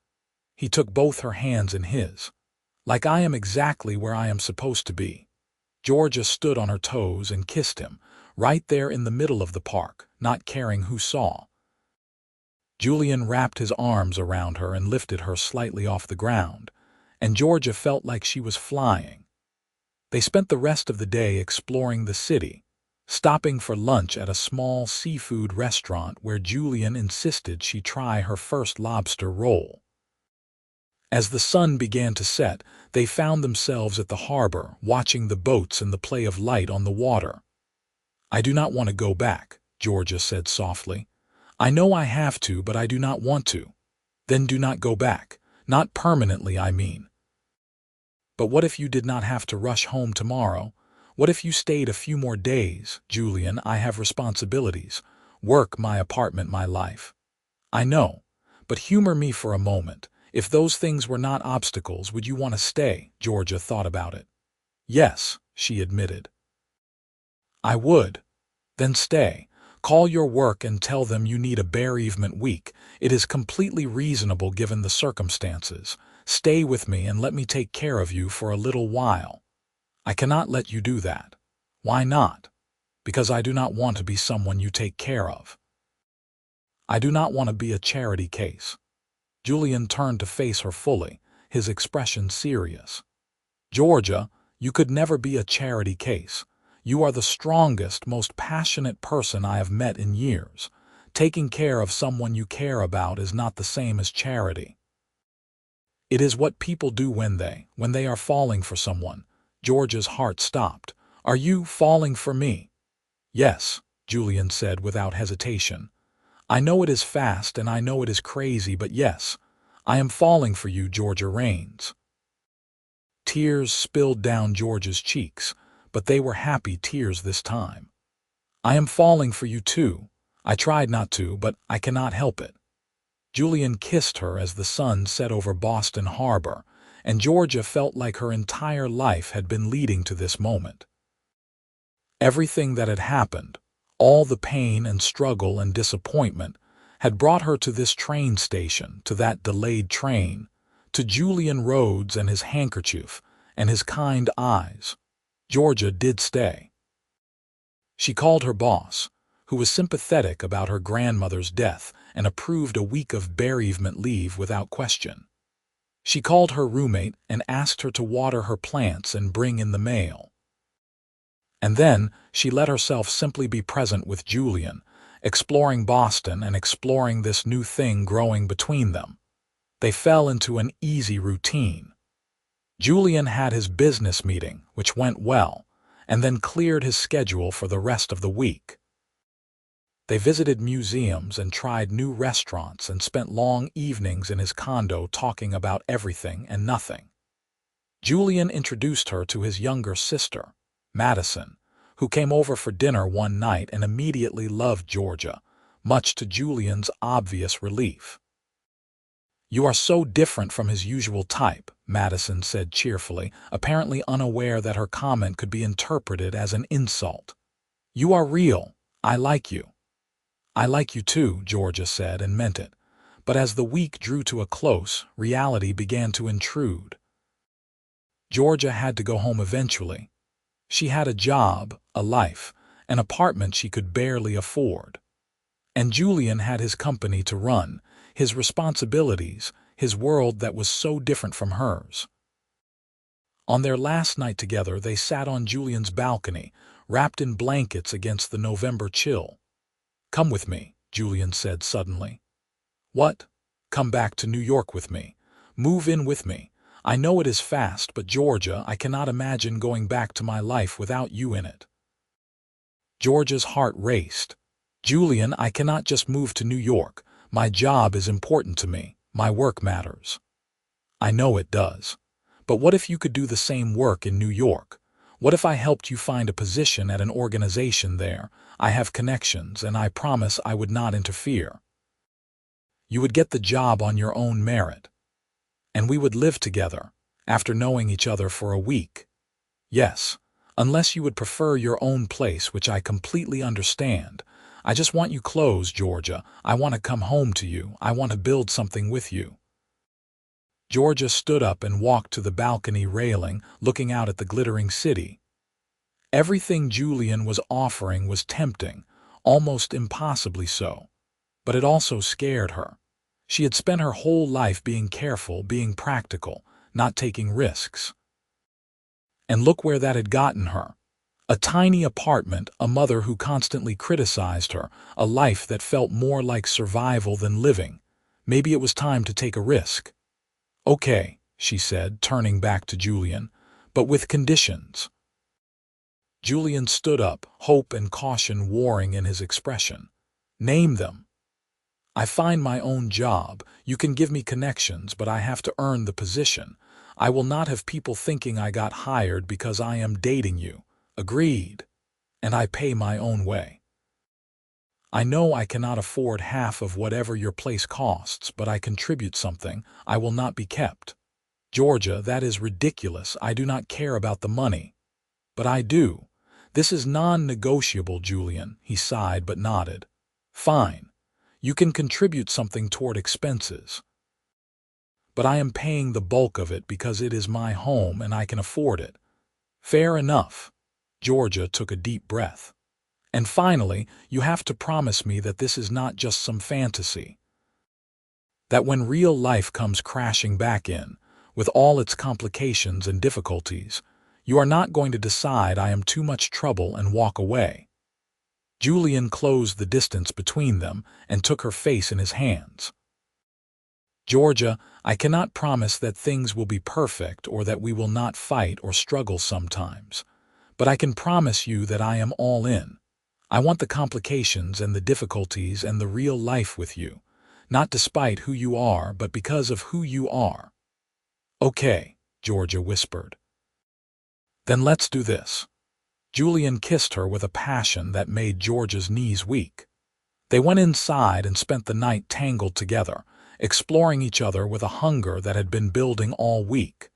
He took both her hands in his. Like I am exactly where I am supposed to be. Georgia stood on her toes and kissed him, right there in the middle of the park, not caring who saw. Julian wrapped his arms around her and lifted her slightly off the ground, and Georgia felt like she was flying. They spent the rest of the day exploring the city, stopping for lunch at a small seafood restaurant where Julian insisted she try her first lobster roll. As the sun began to set, they found themselves at the harbor, watching the boats and the play of light on the water. I do not want to go back, Georgia said softly. I know I have to, but I do not want to. Then do not go back. Not permanently, I mean. But what if you did not have to rush home tomorrow? What if you stayed a few more days? Julian, I have responsibilities. Work, my apartment, my life. I know. But humor me for a moment. If those things were not obstacles, would you want to stay? Georgia thought about it. Yes, she admitted. I would. Then stay. Call your work and tell them you need a bereavement week. It is completely reasonable given the circumstances. Stay with me and let me take care of you for a little while. I cannot let you do that. Why not? Because I do not want to be someone you take care of. I do not want to be a charity case. Julian turned to face her fully, his expression serious. Georgia, you could never be a charity case. You are the strongest, most passionate person I have met in years. Taking care of someone you care about is not the same as charity. It is what people do when they are falling for someone. Georgia's heart stopped. Are you falling for me? Yes, Julian said without hesitation. I know it is fast and I know it is crazy, but yes, I am falling for you, Georgia Rains. Tears spilled down Georgia's cheeks, but they were happy tears this time. I am falling for you too. I tried not to, but I cannot help it. Julian kissed her as the sun set over Boston Harbor, and Georgia felt like her entire life had been leading to this moment. Everything that had happened, all the pain and struggle and disappointment, had brought her to this train station, to that delayed train, to Julian Rhodes and his handkerchief and his kind eyes. Georgia did stay. She called her boss, who was sympathetic about her grandmother's death and approved a week of bereavement leave without question. She called her roommate and asked her to water her plants and bring in the mail. And then she let herself simply be present with Julian, exploring Boston and exploring this new thing growing between them. They fell into an easy routine. Julian had his business meeting, which went well, and then cleared his schedule for the rest of the week. They visited museums and tried new restaurants and spent long evenings in his condo talking about everything and nothing. Julian introduced her to his younger sister, Madison, who came over for dinner one night and immediately loved Georgia, much to Julian's obvious relief. "You are so different from his usual type," Madison said cheerfully, apparently unaware that her comment could be interpreted as an insult. "You are real. I like you." "I like you too," Georgia said, and meant it. But as the week drew to a close, reality began to intrude. Georgia had to go home eventually. She had a job, a life, an apartment she could barely afford. And Julian had his company to run, his responsibilities, his world that was so different from hers. On their last night together, they sat on Julian's balcony, wrapped in blankets against the November chill. "Come with me," Julian said suddenly. "What?" "Come back to New York with me. Move in with me. I know it is fast, but Georgia, I cannot imagine going back to my life without you in it." Georgia's heart raced. "Julian, I cannot just move to New York. My job is important to me. My work matters." "I know it does. But what if you could do the same work in New York? What if I helped you find a position at an organization there? I have connections, and I promise I would not interfere. You would get the job on your own merit. And we would live together, after knowing each other for a week. Yes, unless you would prefer your own place, which I completely understand. I just want you close, Georgia. I want to come home to you. I want to build something with you." Georgia stood up and walked to the balcony railing, looking out at the glittering city. Everything Julian was offering was tempting, almost impossibly so. But it also scared her. She had spent her whole life being careful, being practical, not taking risks. And look where that had gotten her. A tiny apartment, a mother who constantly criticized her, a life that felt more like survival than living. Maybe it was time to take a risk. "Okay," she said, turning back to Julian, "but with conditions." Julian stood up, hope and caution warring in his expression. "Name them." "I find my own job. You can give me connections, but I have to earn the position. I will not have people thinking I got hired because I am dating you." "Agreed. And I pay my own way. I know I cannot afford half of whatever your place costs, but I contribute something. I will not be kept." "Georgia, that is ridiculous. I do not care about the money." "But I do. This is non-negotiable, Julian." He sighed but nodded. "Fine. You can contribute something toward expenses. But I am paying the bulk of it because it is my home and I can afford it." "Fair enough." Georgia took a deep breath. "And finally, you have to promise me that this is not just some fantasy. That when real life comes crashing back in, with all its complications and difficulties, you are not going to decide I am too much trouble and walk away." Julian closed the distance between them and took her face in his hands. "Georgia, I cannot promise that things will be perfect or that we will not fight or struggle sometimes. But I can promise you that I am all in. I want the complications and the difficulties and the real life with you, not despite who you are, but because of who you are." "Okay," Georgia whispered. "Then let's do this." Julian kissed her with a passion that made Georgia's knees weak. They went inside and spent the night tangled together, exploring each other with a hunger that had been building all week.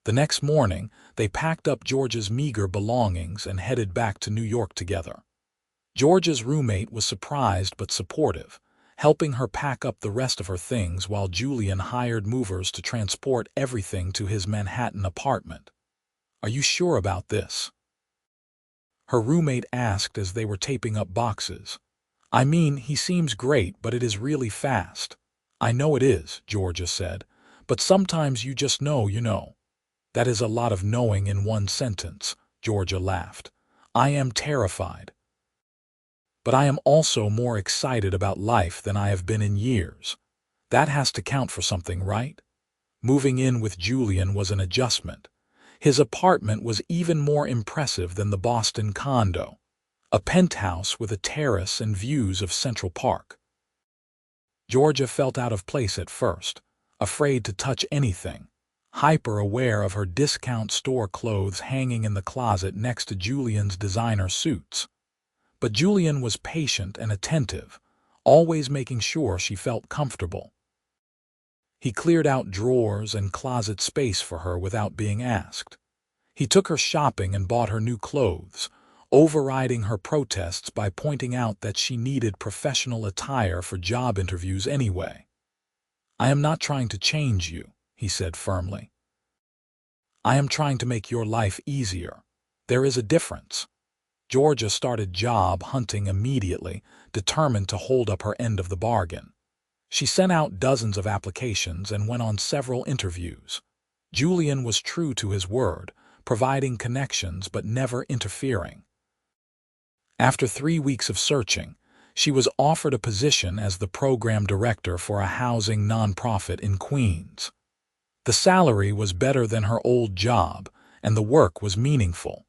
The next morning, they packed up Georgia's meager belongings and headed back to New York together. Georgia's roommate was surprised but supportive, helping her pack up the rest of her things while Julian hired movers to transport everything to his Manhattan apartment. "Are you sure about this?" her roommate asked as they were taping up boxes. "I mean, he seems great, but it is really fast." "I know it is," Georgia said, "but sometimes you just know you know." "That is a lot of knowing in one sentence," Georgia laughed. "I am terrified." But I am also more excited about life than I have been in years. That has to count for something, right? Moving in with Julian was an adjustment. His apartment was even more impressive than the Boston condo, a penthouse with a terrace and views of Central Park. Georgia felt out of place at first, afraid to touch anything, hyper-aware of her discount store clothes hanging in the closet next to Julian's designer suits. But Julian was patient and attentive, always making sure she felt comfortable. He cleared out drawers and closet space for her without being asked. He took her shopping and bought her new clothes, overriding her protests by pointing out that she needed professional attire for job interviews anyway. "I am not trying to change you," he said firmly. "I am trying to make your life easier. There is a difference." Georgia started job hunting immediately, determined to hold up her end of the bargain. She sent out dozens of applications and went on several interviews. Julian was true to his word, providing connections but never interfering. After 3 weeks of searching, she was offered a position as the program director for a housing nonprofit in Queens. The salary was better than her old job, and the work was meaningful.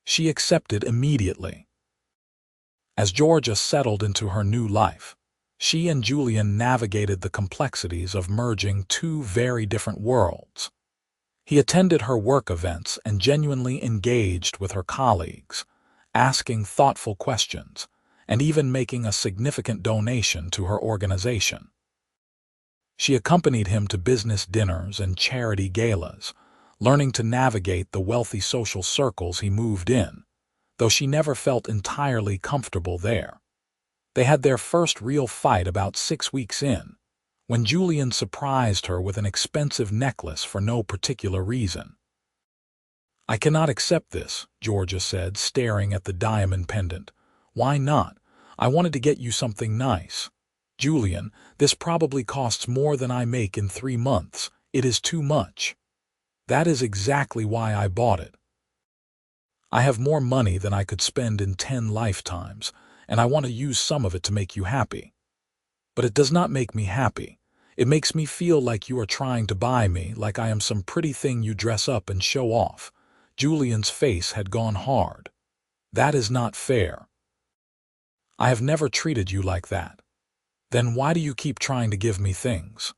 She accepted immediately. As Georgia settled into her new life, she and Julian navigated the complexities of merging two very different worlds. He attended her work events and genuinely engaged with her colleagues, asking thoughtful questions, and even making a significant donation to her organization. She accompanied him to business dinners and charity galas, learning to navigate the wealthy social circles he moved in, though she never felt entirely comfortable there. They had their first real fight about 6 weeks in, when Julian surprised her with an expensive necklace for no particular reason. "I cannot accept this," Georgia said, staring at the diamond pendant. "Why not? I wanted to get you something nice." "Julian, this probably costs more than I make in 3 months. It is too much." "That is exactly why I bought it. I have more money than I could spend in 10 lifetimes, and I want to use some of it to make you happy." "But it does not make me happy. It makes me feel like you are trying to buy me, like I am some pretty thing you dress up and show off." Julian's face had gone hard. "That is not fair. I have never treated you like that. Then why do you keep trying to give me things?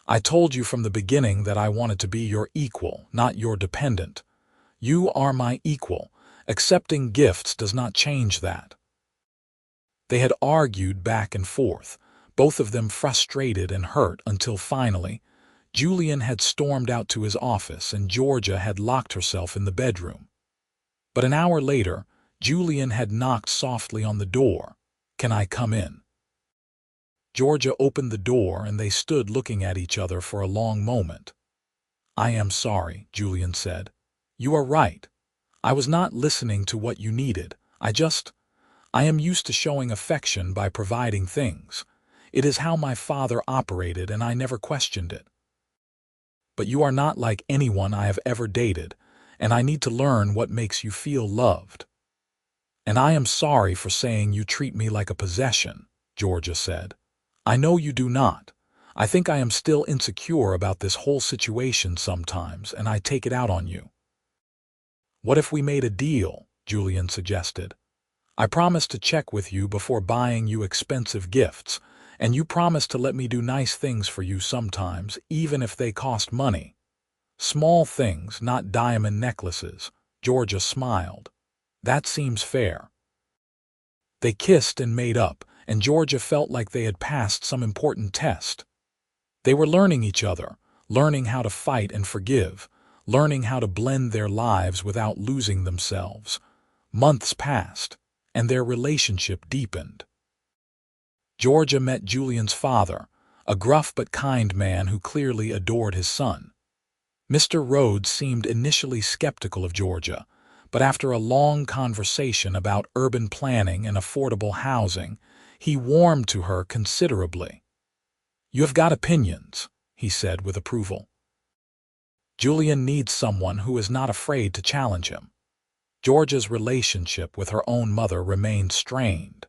I told you from the beginning that I wanted to be your equal, not your dependent. You are my equal. Accepting gifts does not change that." They had argued back and forth, both of them frustrated and hurt, until finally, Julian had stormed out to his office and Georgia had locked herself in the bedroom. But an hour later, Julian had knocked softly on the door. "Can I come in?" Georgia opened the door and they stood looking at each other for a long moment. "I am sorry," Julian said. "You are right. I was not listening to what you needed. I am used to showing affection by providing things. It is how my father operated and I never questioned it. But you are not like anyone I have ever dated, and I need to learn what makes you feel loved." "And I am sorry for saying you treat me like a possession," Georgia said. "I know you do not. I think I am still insecure about this whole situation sometimes, and I take it out on you." "What if we made a deal?" Julian suggested. "I promise to check with you before buying you expensive gifts, and you promise to let me do nice things for you sometimes, even if they cost money. Small things, not diamond necklaces." Georgia smiled. "That seems fair." They kissed and made up, and Georgia felt like they had passed some important test. They were learning each other, learning how to fight and forgive, learning how to blend their lives without losing themselves. Months passed, and their relationship deepened. Georgia met Julian's father, a gruff but kind man who clearly adored his son. Mr. Rhodes seemed initially skeptical of Georgia, but after a long conversation about urban planning and affordable housing, he warmed to her considerably. "You have got opinions," he said with approval. "Julian needs someone who is not afraid to challenge him." Georgia's relationship with her own mother remained strained.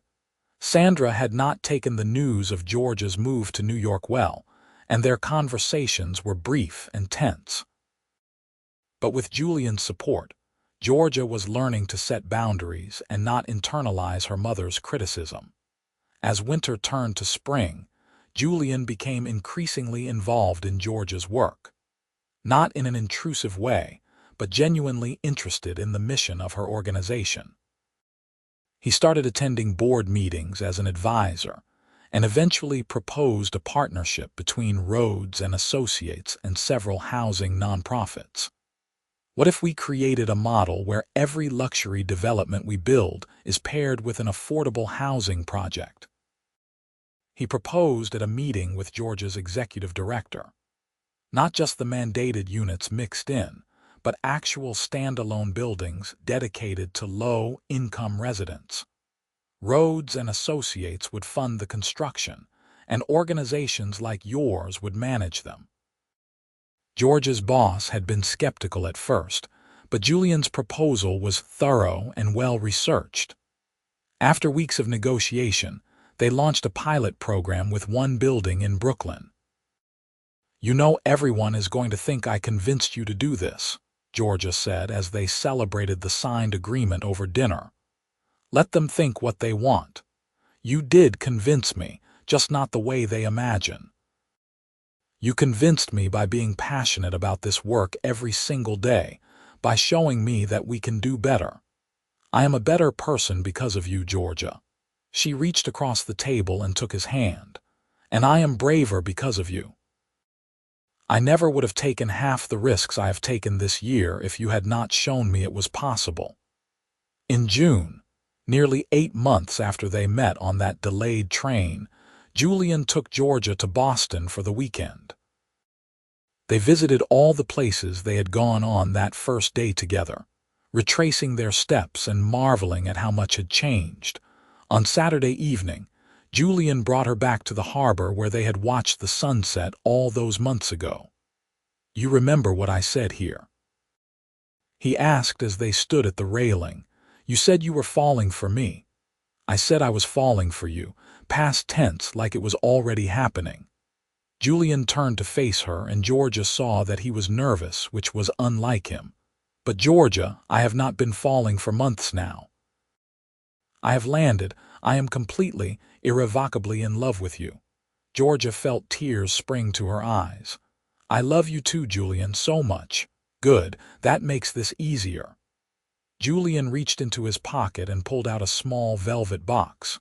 Sandra had not taken the news of Georgia's move to New York well, and their conversations were brief and tense. But with Julian's support, Georgia was learning to set boundaries and not internalize her mother's criticism. As winter turned to spring, Julian became increasingly involved in Georgia's work. Not in an intrusive way, but genuinely interested in the mission of her organization. He started attending board meetings as an advisor, and eventually proposed a partnership between Rhodes and Associates and several housing nonprofits. What if we created a model where every luxury development we build is paired with an affordable housing project? He proposed at a meeting with Georgia's executive director. Not just the mandated units mixed in, but actual standalone buildings dedicated to low-income residents. Rhodes and Associates would fund the construction, and organizations like yours would manage them. Georgia's boss had been skeptical at first, but Julian's proposal was thorough and well-researched. After weeks of negotiation, they launched a pilot program with one building in Brooklyn. "You know everyone is going to think I convinced you to do this," Georgia said as they celebrated the signed agreement over dinner. "Let them think what they want. You did convince me, just not the way they imagine. You convinced me by being passionate about this work every single day, by showing me that we can do better. I am a better person because of you, Georgia." She reached across the table and took his hand. "And I am braver because of you. I never would have taken half the risks I have taken this year if you had not shown me it was possible." In June, nearly 8 months after they met on that delayed train, Julian took Georgia to Boston for the weekend. They visited all the places they had gone on that first day together, retracing their steps and marveling at how much had changed. On Saturday evening, Julian brought her back to the harbor where they had watched the sunset all those months ago. "You remember what I said here?" he asked as they stood at the railing. "You said you were falling for me." "I said I was falling for you," past tense like it was already happening. Julian turned to face her, and Georgia saw that he was nervous, which was unlike him. "But Georgia, I have not been falling for months now. I have landed. I am completely, irrevocably in love with you." Georgia felt tears spring to her eyes. "I love you too, Julian, so much." "Good, that makes this easier." Julian reached into his pocket and pulled out a small velvet box.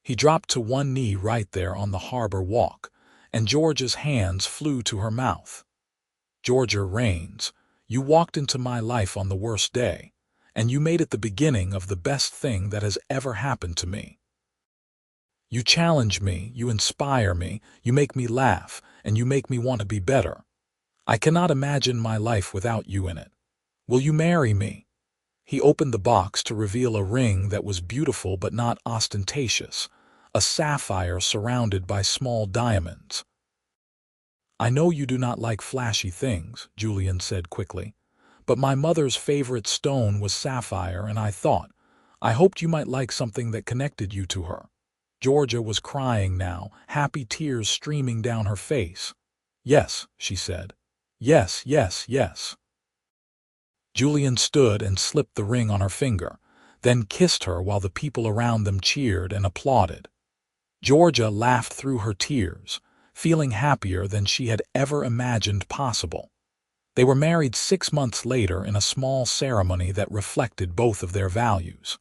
He dropped to one knee right there on the harbor walk, and Georgia's hands flew to her mouth. "Georgia Rhodes, you walked into my life on the worst day, and you made it the beginning of the best thing that has ever happened to me. You challenge me, you inspire me, you make me laugh, and you make me want to be better. I cannot imagine my life without you in it. Will you marry me?" He opened the box to reveal a ring that was beautiful but not ostentatious, a sapphire surrounded by small diamonds. "I know you do not like flashy things," Julian said quickly, "but my mother's favorite stone was sapphire, and I hoped you might like something that connected you to her." Georgia was crying now, happy tears streaming down her face. "Yes," she said. "Yes, yes, yes." Julian stood and slipped the ring on her finger, then kissed her while the people around them cheered and applauded. Georgia laughed through her tears, feeling happier than she had ever imagined possible. They were married 6 months later in a small ceremony that reflected both of their values.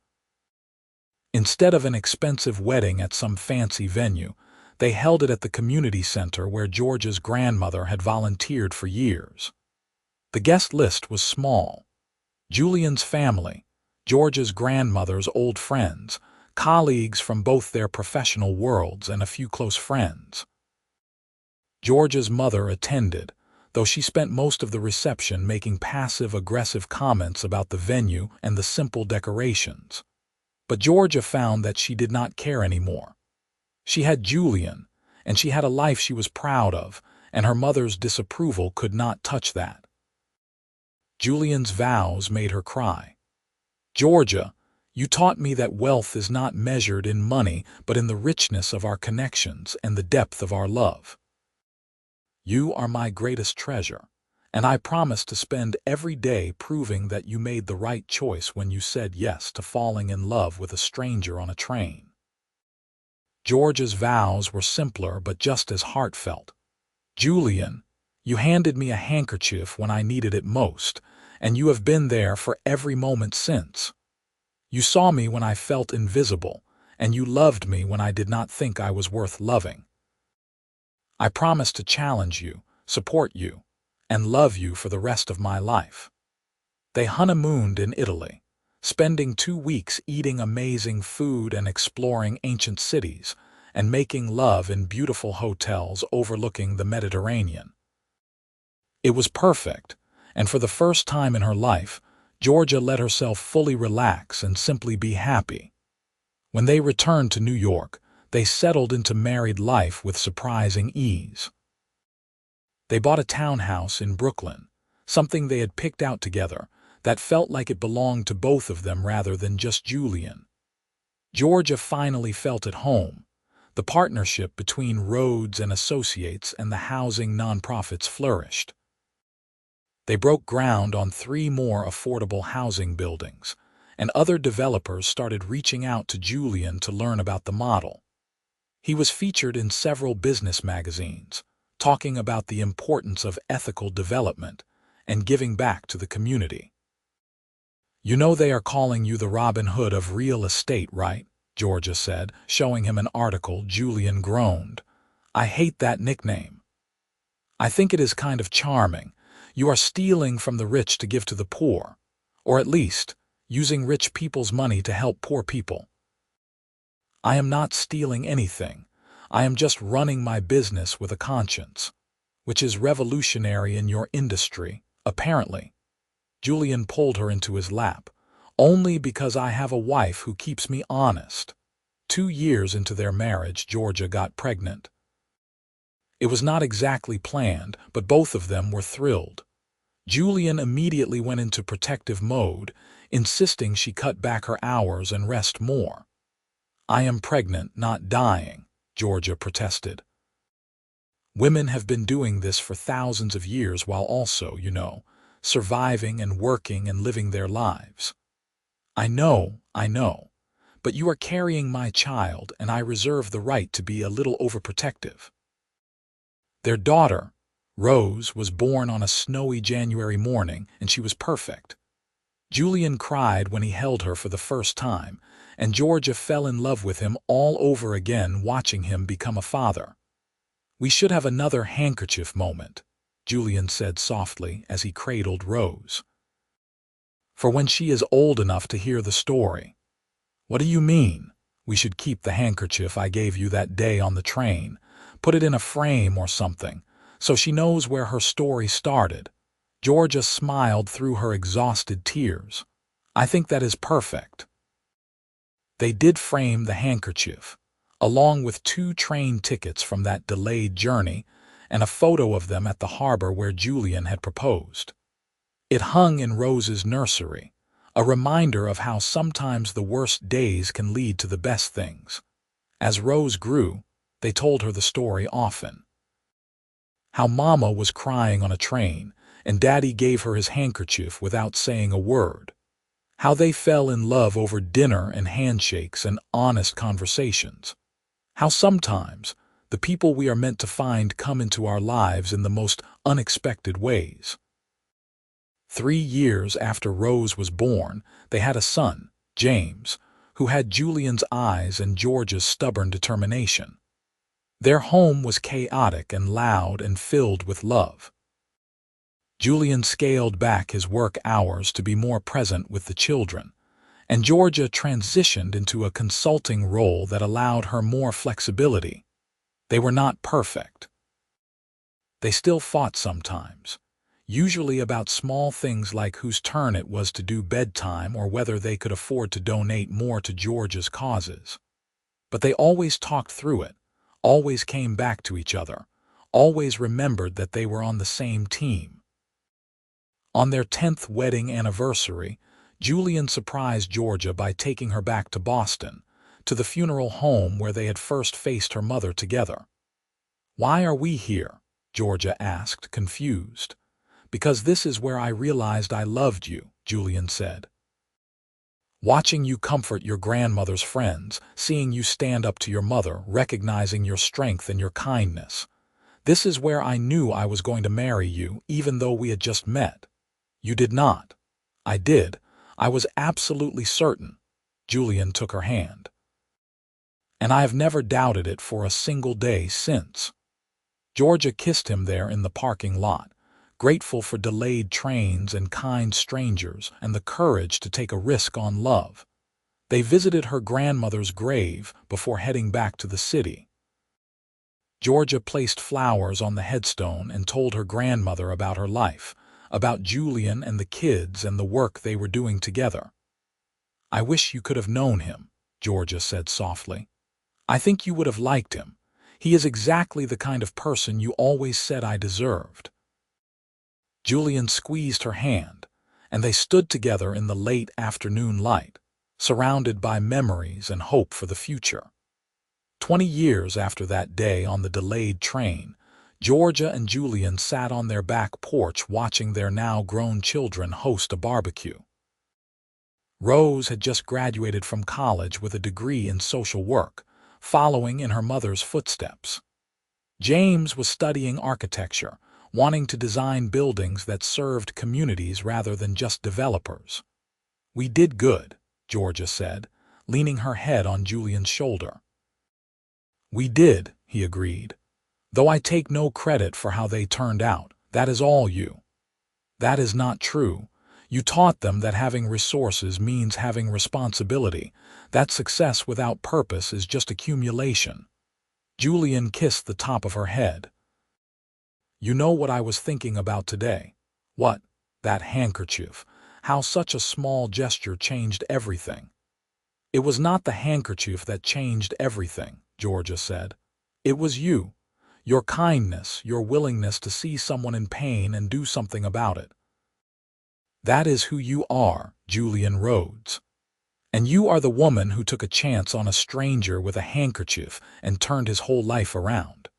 Instead of an expensive wedding at some fancy venue, they held it at the community center where Georgia's grandmother had volunteered for years. The guest list was small. Julian's family, Georgia's grandmother's old friends, colleagues from both their professional worlds, and a few close friends. Georgia's mother attended, though she spent most of the reception making passive-aggressive comments about the venue and the simple decorations. But Georgia found that she did not care anymore. She had Julian, and she had a life she was proud of, and her mother's disapproval could not touch that. Julian's vows made her cry. "Georgia, You taught me that wealth is not measured in money, but in the richness of our connections and the depth of our love. You are my greatest treasure, and I promise to spend every day proving that you made the right choice when you said yes to falling in love with a stranger on a train. Georgia's vows were simpler but just as heartfelt. Julian, you handed me a handkerchief when I needed it most, and you have been there for every moment since. You saw me when I felt invisible, and you loved me when I did not think I was worth loving. I promise to challenge you, support you, and love you for the rest of my life. They honeymooned in Italy, spending 2 weeks eating amazing food and exploring ancient cities, and making love in beautiful hotels overlooking the Mediterranean. It was perfect, and for the first time in her life, Georgia let herself fully relax and simply be happy. When they returned to New York, they settled into married life with surprising ease. They bought a townhouse in Brooklyn, something they had picked out together, that felt like it belonged to both of them rather than just Julian. Georgia finally felt at home. The partnership between Rhodes and Associates and the housing nonprofits flourished. They broke ground on 3 more affordable housing buildings, and other developers started reaching out to Julian to learn about the model. He was featured in several business magazines, talking about the importance of ethical development and giving back to the community. You know they are calling you the Robin Hood of real estate, right? Georgia said, showing him an article. Julian groaned. I hate that nickname. I think it is kind of charming. You are stealing from the rich to give to the poor, or at least, using rich people's money to help poor people. I am not stealing anything. I am just running my business with a conscience, which is revolutionary in your industry, apparently. Julian pulled her into his lap. Only because I have a wife who keeps me honest. 2 years into their marriage, Georgia got pregnant. It was not exactly planned, but both of them were thrilled. Julian immediately went into protective mode, insisting she cut back her hours and rest more. I am pregnant, not dying, Georgia protested. Women have been doing this for thousands of years while also, surviving and working and living their lives. I know, but you are carrying my child and I reserve the right to be a little overprotective. Their daughter, Rose, was born on a snowy January morning, and she was perfect. Julian cried when he held her for the first time, and Georgia fell in love with him all over again watching him become a father. We should have another handkerchief moment, Julian said softly as he cradled Rose. For when she is old enough to hear the story. What do you mean? We should keep the handkerchief I gave you that day on the train, put it in a frame or something, so she knows where her story started. Georgia smiled through her exhausted tears. I think that is perfect. They did frame the handkerchief, along with 2 train tickets from that delayed journey and a photo of them at the harbor where Julian had proposed. It hung in Rose's nursery, a reminder of how sometimes the worst days can lead to the best things. As Rose grew, they told her the story often. How Mama was crying on a train, and Daddy gave her his handkerchief without saying a word. How they fell in love over dinner and handshakes and honest conversations. How sometimes the people we are meant to find come into our lives in the most unexpected ways. 3 years after Rose was born, they had a son, James, who had Julian's eyes and Georgia's stubborn determination. Their home was chaotic and loud and filled with love. Julian scaled back his work hours to be more present with the children, and Georgia transitioned into a consulting role that allowed her more flexibility. They were not perfect. They still fought sometimes, usually about small things like whose turn it was to do bedtime or whether they could afford to donate more to Georgia's causes. But they always talked through it, always came back to each other, always remembered that they were on the same team. On their 10th wedding anniversary, Julian surprised Georgia by taking her back to Boston, to the funeral home where they had first faced her mother together. "Why are we here?" Georgia asked, confused. "Because this is where I realized I loved you," Julian said. "Watching you comfort your grandmother's friends, seeing you stand up to your mother, recognizing your strength and your kindness. This is where I knew I was going to marry you, even though we had just met." "You did not." "I did. I was absolutely certain." Julian took her hand. "And I have never doubted it for a single day since." Georgia kissed him there in the parking lot, grateful for delayed trains and kind strangers and the courage to take a risk on love. They visited her grandmother's grave before heading back to the city. Georgia placed flowers on the headstone and told her grandmother about her life, about Julian and the kids and the work they were doing together. "I wish you could have known him," Georgia said softly. "I think you would have liked him. He is exactly the kind of person you always said I deserved." Julian squeezed her hand, and they stood together in the late afternoon light, surrounded by memories and hope for the future. 20 years after that day on the delayed train, Georgia and Julian sat on their back porch watching their now grown children host a barbecue. Rose had just graduated from college with a degree in social work, following in her mother's footsteps. James was studying architecture, wanting to design buildings that served communities rather than just developers. "We did good," Georgia said, leaning her head on Julian's shoulder. "We did," he agreed. "Though I take no credit for how they turned out. That is all you." "That is not true. You taught them that having resources means having responsibility, that success without purpose is just accumulation." Julian kissed the top of her head. "You know what I was thinking about today?" "What?" "That handkerchief. How such a small gesture changed everything." "It was not the handkerchief that changed everything," Georgia said. "It was you. Your kindness, your willingness to see someone in pain and do something about it. That is who you are, Julian Rhodes. And you are the woman who took a chance on a stranger with a handkerchief and turned his whole life around."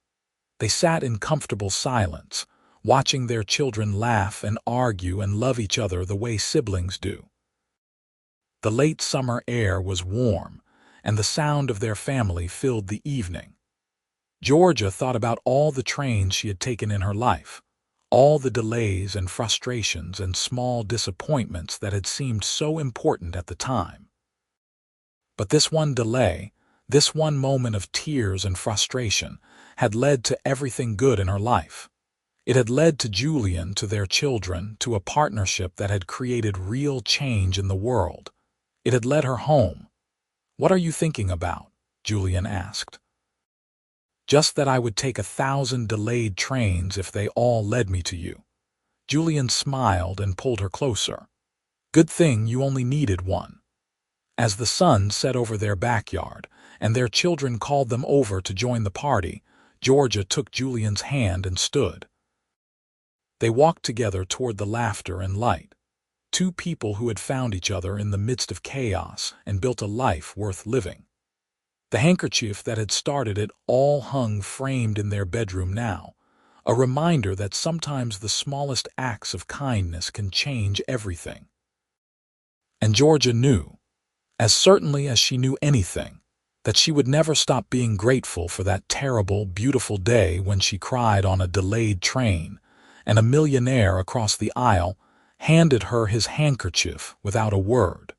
They sat in comfortable silence, watching their children laugh and argue and love each other the way siblings do. The late summer air was warm, and the sound of their family filled the evening. Georgia thought about all the trains she had taken in her life, all the delays and frustrations and small disappointments that had seemed so important at the time. But this one delay, this one moment of tears and frustration, had led to everything good in her life. It had led to Julian, to their children, to a partnership that had created real change in the world. It had led her home. "What are you thinking about?" Julian asked. "Just that I would take 1,000 delayed trains if they all led me to you." Julian smiled and pulled her closer. "Good thing you only needed one." As the sun set over their backyard, and their children called them over to join the party, Georgia took Julian's hand and stood. They walked together toward the laughter and light. Two people who had found each other in the midst of chaos and built a life worth living. The handkerchief that had started it all hung framed in their bedroom now, a reminder that sometimes the smallest acts of kindness can change everything. And Georgia knew, as certainly as she knew anything, that she would never stop being grateful for that terrible, beautiful day when she cried on a delayed train, and a millionaire across the aisle handed her his handkerchief without a word.